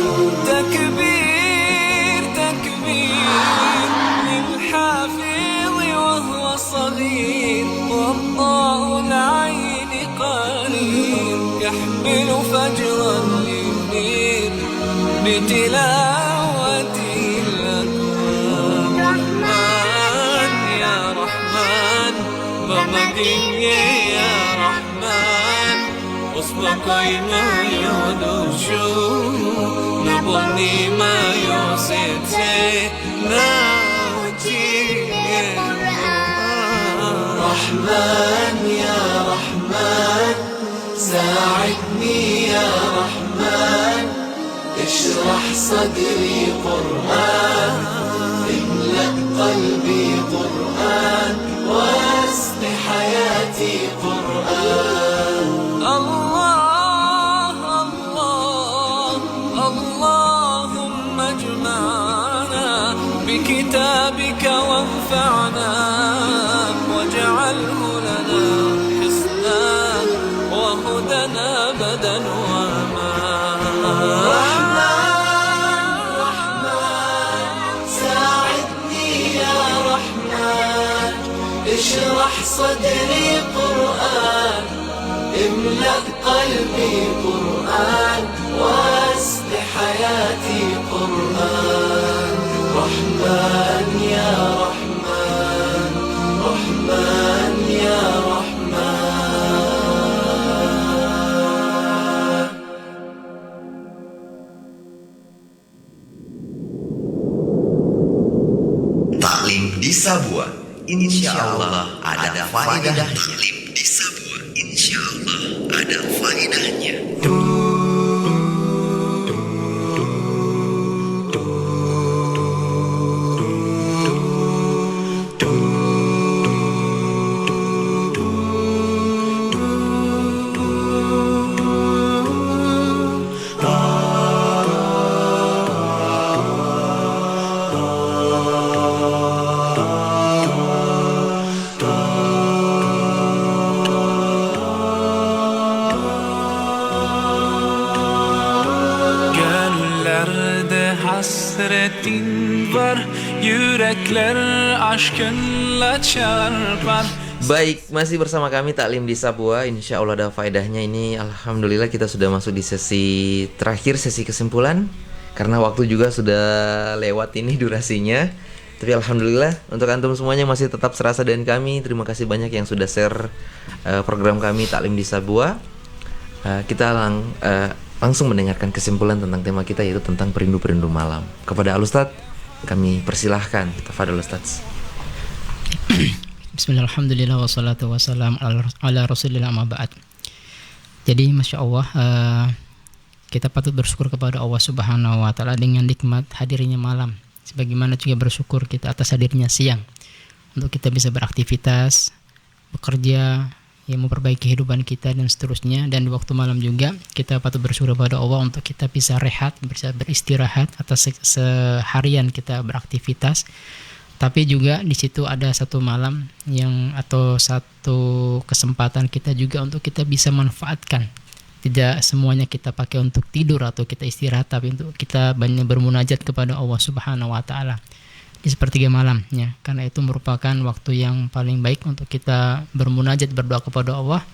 تكبير تكبير للحافظ وهو صغير والضاء العين قرير يحمل فجرا لينير بتلاوته الأكوان رحمن يا رحمن بمجيني يا رحمن أصبحي ما يدوشو نبني ما يوسنسي ناوتي رحمن يا رحمن ساعدني يا رحمن اشرح صدري قرآن املأ قلبي قرآن واسق حياتي قرآن الله الله اللهم اجمعنا بكتابك وانفعنا واجعله لنا حصنا وهدنا أبدا اشرح صدري قرآن املأ قلبي قرآن واسق حياتي قرآن رحمن يا رحمن رحمن يا رحمن Taklim di Sabua, insya Allah ada faedahnya. Taklim di Sabua, insya Allah ada faedahnya. Hasretin var, yürekler aşkınla çarpar. Baik, masih bersama kami Taklim di Sabua. Insya Allah ada faedahnya ini. Alhamdulillah kita sudah masuk di sesi terakhir, sesi kesimpulan. Karena waktu juga sudah lewat ini durasinya. Tapi Alhamdulillah untuk antum semuanya masih tetap serasa dengan kami. Terima kasih banyak yang sudah share program kami Taklim di Sabua. Kita langsung mendengarkan kesimpulan tentang tema kita, yaitu tentang perindu-perindu malam. Kepada Al Ustadz kami persilahkan. Tafadhol Ustadz. Bismillah, alhamdulillah, wassalatu wassalam ala rasulillah, amma ba'd. Jadi Masya Allah, kita patut bersyukur kepada Allah Subhanahu wa Ta'ala dengan nikmat hadirnya malam, sebagaimana juga bersyukur kita atas hadirnya siang, untuk kita bisa beraktivitas, bekerja, yang memperbaiki kehidupan kita dan seterusnya. Dan di waktu malam juga kita patut bersyukur kepada Allah untuk kita bisa rehat, bisa beristirahat atas seharian kita beraktivitas. Tapi juga di situ ada satu malam atau satu kesempatan kita juga untuk kita bisa manfaatkan. Tidak semuanya kita pakai untuk tidur atau kita istirahat, tapi untuk kita banyak bermunajat kepada Allah Subhanahu wa Ta'ala di sepertiga malam, ya. Karena itu merupakan waktu yang paling baik untuk kita bermunajat, berdoa kepada Allah.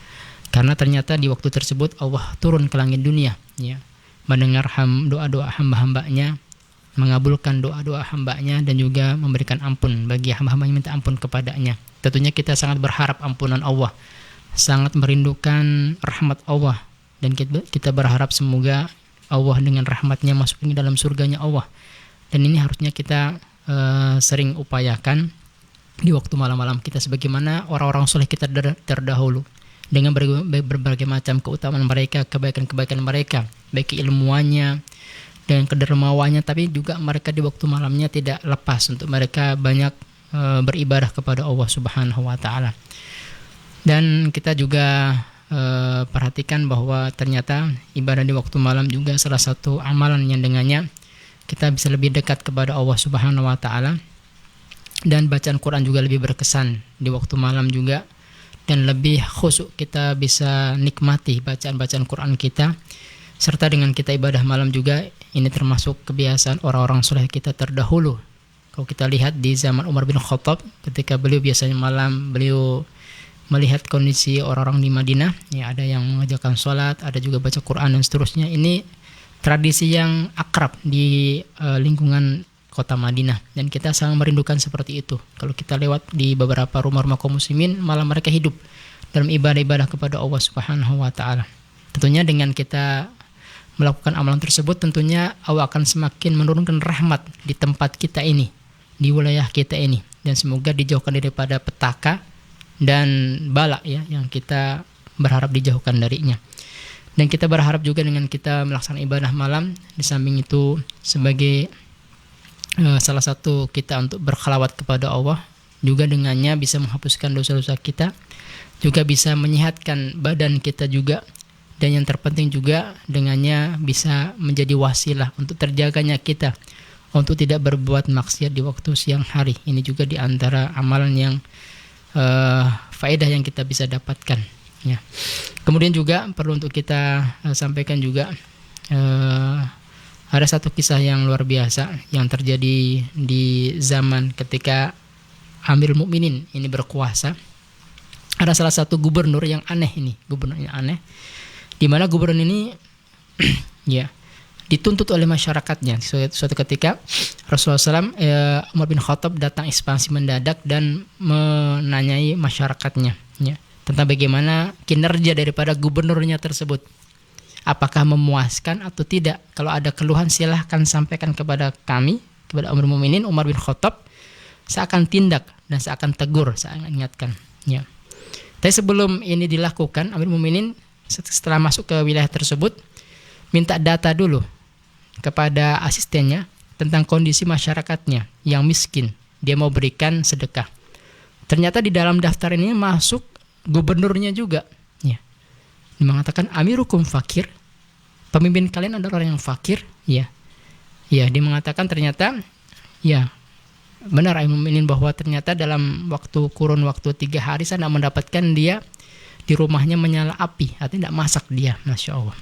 Karena ternyata di waktu tersebut Allah turun ke langit dunia, ya, mendengar doa-doa hamba-hambanya, mengabulkan doa-doa hambanya, dan juga memberikan ampun bagi hamba-hamba yang minta ampun kepadanya. Tentunya kita sangat berharap ampunan Allah, sangat merindukan rahmat Allah, dan kita berharap semoga Allah dengan rahmatnya masuk ke dalam surganya Allah. Dan ini harusnya kita sering upayakan di waktu malam-malam kita, sebagaimana orang-orang soleh kita terdahulu, dengan berbagai macam keutamaan mereka, kebaikan-kebaikan mereka, baik ilmuannya dan kedermawannya, tapi juga mereka di waktu malamnya tidak lepas untuk mereka banyak beribadah kepada Allah Subhanahu wa Ta'ala. Dan kita juga perhatikan bahwa ternyata ibadah di waktu malam juga salah satu amalan yang dengannya kita bisa lebih dekat kepada Allah Subhanahu wa Ta'ala, dan bacaan Quran juga lebih berkesan di waktu malam juga, dan lebih khusyuk kita bisa nikmati bacaan-bacaan Quran kita. Serta dengan kita ibadah malam juga, ini termasuk kebiasaan orang-orang soleh kita terdahulu. Kalau kita lihat di zaman Umar bin Khattab, ketika beliau biasanya malam, beliau melihat kondisi orang-orang di Madinah, ya, ada yang mengajarkan sholat, ada juga baca Quran dan seterusnya. Ini tradisi yang akrab di lingkungan kota Madinah, dan kita sangat merindukan seperti itu. Kalau kita lewat di beberapa rumah-rumah kaum muslimin, malah mereka hidup dalam ibadah-ibadah kepada Allah Subhanahu wa Ta'ala. Tentunya dengan kita melakukan amalan tersebut, tentunya Allah akan semakin menurunkan rahmat di tempat kita ini, di wilayah kita ini, dan semoga dijauhkan daripada petaka dan bala, ya, yang kita berharap dijauhkan darinya. Dan kita berharap juga dengan kita melaksanakan ibadah malam, di samping itu sebagai salah satu kita untuk berkhalawat kepada Allah, juga dengannya bisa menghapuskan dosa-dosa kita, juga bisa menyehatkan badan kita juga, dan yang terpenting juga dengannya bisa menjadi wasilah untuk terjaganya kita untuk tidak berbuat maksiat di waktu siang hari. Ini juga di antara amalan yang faedah yang kita bisa dapatkan, ya. Kemudian juga perlu untuk kita sampaikan juga, ada satu kisah yang luar biasa yang terjadi di zaman ketika Amirul Mukminin ini berkuasa. Ada salah satu gubernur yang aneh, di mana gubernur ini ya dituntut oleh masyarakatnya. Suatu ketika Rasulullah SAW, Umar bin Khattab datang ekspansi mendadak dan menanyai masyarakatnya, ya, tentang bagaimana kinerja daripada gubernurnya tersebut, apakah memuaskan atau tidak. Kalau ada keluhan silahkan sampaikan kepada kami, kepada Amirul Mukminin Umar bin Khattab. Saya akan tindak dan saya akan tegur, saya akan ingatkan, ya. Tapi sebelum ini dilakukan, Amirul Mukminin setelah masuk ke wilayah tersebut minta data dulu kepada asistennya tentang kondisi masyarakatnya yang miskin, dia mau berikan sedekah. Ternyata di dalam daftar ini masuk gubernurnya juga, ya. Dia mengatakan amirukum fakir, pemimpin kalian adalah orang yang fakir, ya. Ya, dia mengatakan ternyata, ya, benar Amirul Mukminin bahwa ternyata dalam kurun waktu 3 hari saya tidak mendapatkan dia di rumahnya menyala api, artinya tidak masak dia, Masya Allah.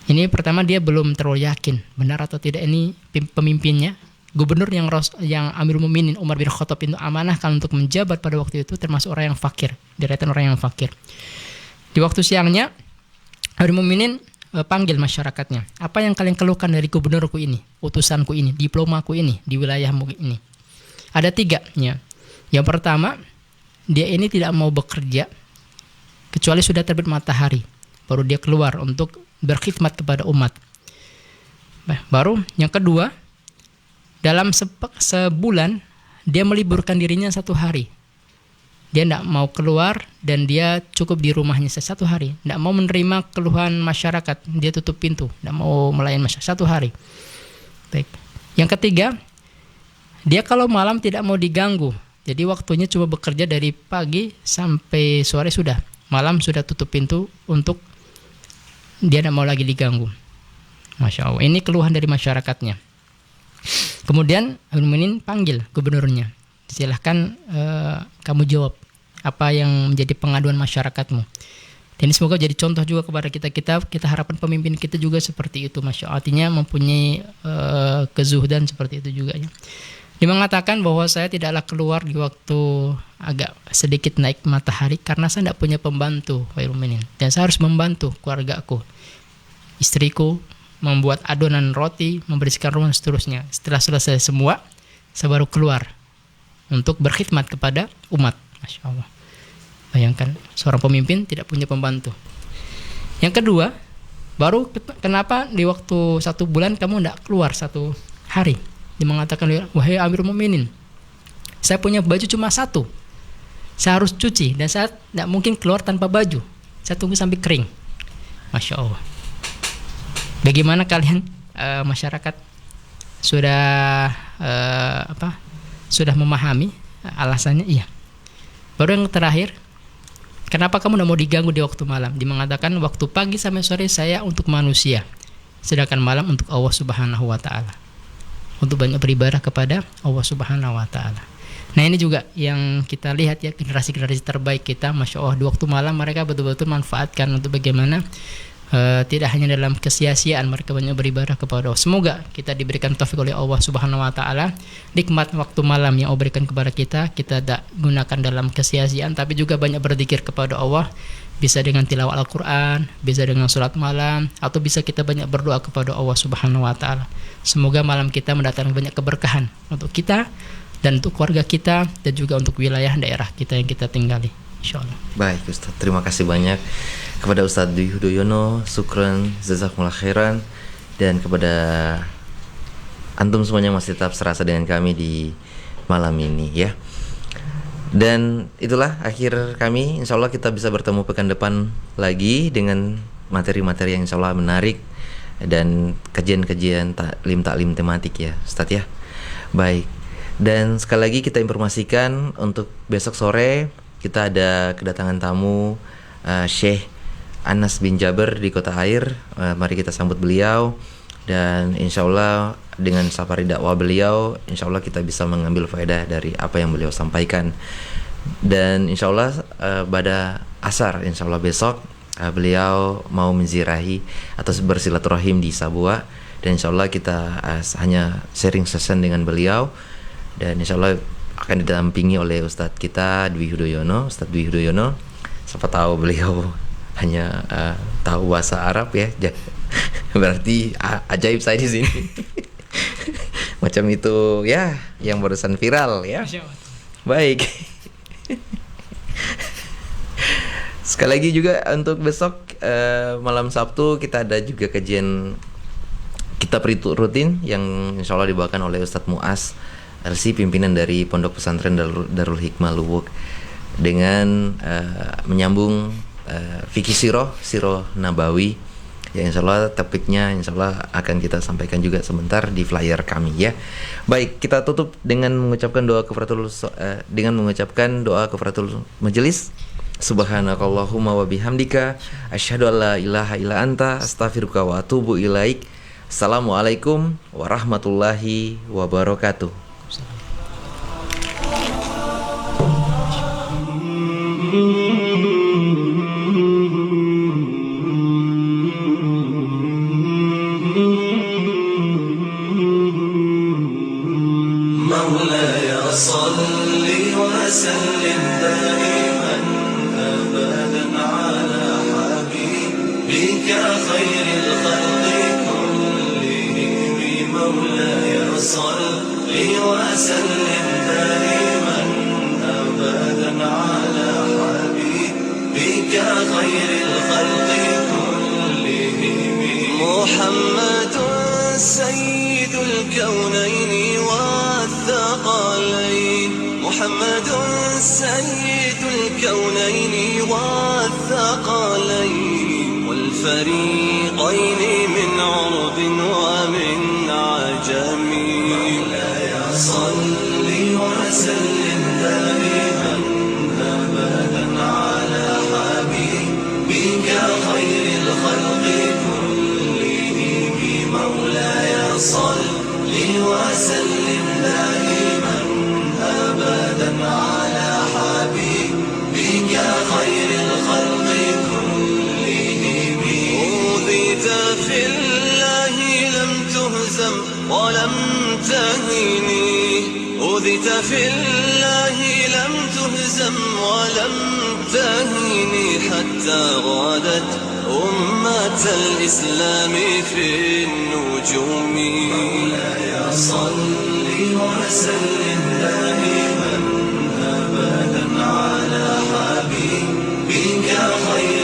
Ini pertama dia belum terlalu yakin benar atau tidak ini pemimpinnya, gubernur yang Amirul Mukminin Umar bin Khattab itu amanahkan untuk menjabat pada waktu itu, termasuk orang yang fakir, deretan orang yang fakir. Di waktu siangnya Amirul Mukminin panggil masyarakatnya, apa yang kalian keluhkan dari gubernurku ini, utusanku ini, diplomaku ini, di wilayahmu ini? Ada 3, ya. Yang pertama, dia ini tidak mau bekerja kecuali sudah terbit matahari, baru dia keluar untuk berkhidmat kepada umat. Baru yang kedua, dalam sebulan dia meliburkan dirinya 1 hari Dia tidak mau keluar dan dia cukup di rumahnya 1 hari. Tidak mau menerima keluhan masyarakat. Dia tutup pintu. Tidak mau melayan masyarakat 1 hari. Baik. Yang ketiga, dia kalau malam tidak mau diganggu. Jadi waktunya cuma bekerja dari pagi sampai sore sudah. Malam sudah tutup pintu untuk dia tidak mau lagi diganggu. Masya Allah. Ini keluhan dari masyarakatnya. Kemudian Amirul Mukminin panggil gubernurnya. Silahkan kamu jawab apa yang menjadi pengaduan masyarakatmu. Dan ini semoga jadi contoh juga kepada kita harapkan pemimpin kita juga seperti itu, Masya Allah. Artinya mempunyai kezuhdan seperti itu juga ya. Dia mengatakan bahwa saya tidaklah keluar di waktu agak sedikit naik matahari karena saya tidak punya pembantu, Amirul Mukminin. Dan saya harus membantu keluargaku, istriku, membuat adonan roti, membersihkan rumah, dan seterusnya. Setelah selesai semua, saya baru keluar untuk berkhidmat kepada umat. Masya Allah. Bayangkan, seorang pemimpin tidak punya pembantu. Yang kedua, baru kenapa di waktu 1 bulan kamu tidak keluar 1 hari? Dia mengatakan, wahai Amirul Mukminin, saya punya baju cuma 1. Saya harus cuci dan saya tidak mungkin keluar tanpa baju. Saya tunggu sampai kering. Masya Allah. Bagaimana kalian masyarakat sudah sudah memahami alasannya? Iya. Baru yang terakhir, kenapa kamu tidak mau diganggu di waktu malam? Dia mengatakan waktu pagi sampai sore saya untuk manusia, sedangkan malam untuk Allah Subhanahu wa taala. Untuk banyak beribadah kepada Allah Subhanahu wa taala. Nah, ini juga yang kita lihat ya, generasi-generasi terbaik kita, Masya Allah, di waktu malam mereka betul-betul manfaatkan untuk bagaimana tidak hanya dalam kesia-siaan mereka banyak beribadah kepada Allah. Semoga kita diberikan taufik oleh Allah Subhanahu wa taala, nikmat waktu malam yang Allah berikan kepada kita tidak gunakan dalam kesia-siaan, tapi juga banyak berzikir kepada Allah, bisa dengan tilawah Al-Qur'an, bisa dengan salat malam, atau bisa kita banyak berdoa kepada Allah Subhanahu wa taala. Semoga malam kita mendatangkan banyak keberkahan untuk kita dan untuk keluarga kita dan juga untuk wilayah daerah kita yang kita tinggali, insyaallah. Baik Ustaz, terima kasih banyak kepada Ustadz Dwi Hudoyono, syukran, jazakumullah khairan, dan kepada antum semuanya masih tetap serasa dengan kami di malam ini ya. Dan itulah akhir kami. Insya Allah kita bisa bertemu pekan depan lagi dengan materi-materi yang insya Allah menarik dan kajian-kajian taklim tematik ya Ustadz ya. Baik, dan sekali lagi kita informasikan untuk besok sore kita ada kedatangan tamu Syekh Anas bin Jaber di Kota Air. Mari kita sambut beliau, dan insya Allah dengan safari dakwah beliau, insya Allah kita bisa mengambil faedah dari apa yang beliau sampaikan. Dan insya Allah pada asar insya Allah besok beliau mau menziarahi atau bersilaturahim di Sabua, dan insya Allah kita hanya sharing session dengan beliau, dan insya Allah akan didampingi oleh Ustadz kita Dwi Hudoyono, Ustadz Dwi Hudoyono. Siapa tahu beliau hanya tahu bahasa Arab ya, berarti ajaib saya di sini. Macam itu ya, yang barusan viral ya. Baik. Sekali lagi juga untuk besok malam Sabtu kita ada juga kajian kitab rutin yang insya Allah dibawakan oleh Ustadz Muaz LC, pimpinan dari Pondok Pesantren Darul Hikmah Luwuk, dengan menyambung fikih Sirah Nabawi yang insya Allah topiknya insya Allah akan kita sampaikan juga sebentar di flyer kami ya. Baik, kita tutup dengan mengucapkan doa kafaratul majelis. Subhanakallahumma wa bihamdika asyhadu an la ilaha illa anta astaghfiruka wa atubu ilaik. Assalamualaikum warahmatullahi wabarakatuh. مولاي صل وسلم دائما أبدا على حبيبك خير الخلق كلهم. مولاي صل وسلم دائما أبدا على حبيبك خير الخلق كلهم. محمد سيد الكونين والثقلين، محمد سيد الثقلين والفريقين من عرب ومن عجم. مولاي صل وسلم دائما أبدا على حبيبك خير الخلق كلهم. مولاي صل وسلم دائما أبدا على حبيبك خير الخلق كلهم. أوذيت في الله لم تهزم ولم تهني. أوذيت في الله لم تهزم ولم تهني حتى غادت أمة الإسلام في النجوم. مولاي صل وسلم دائما أبدا على حبيبك خير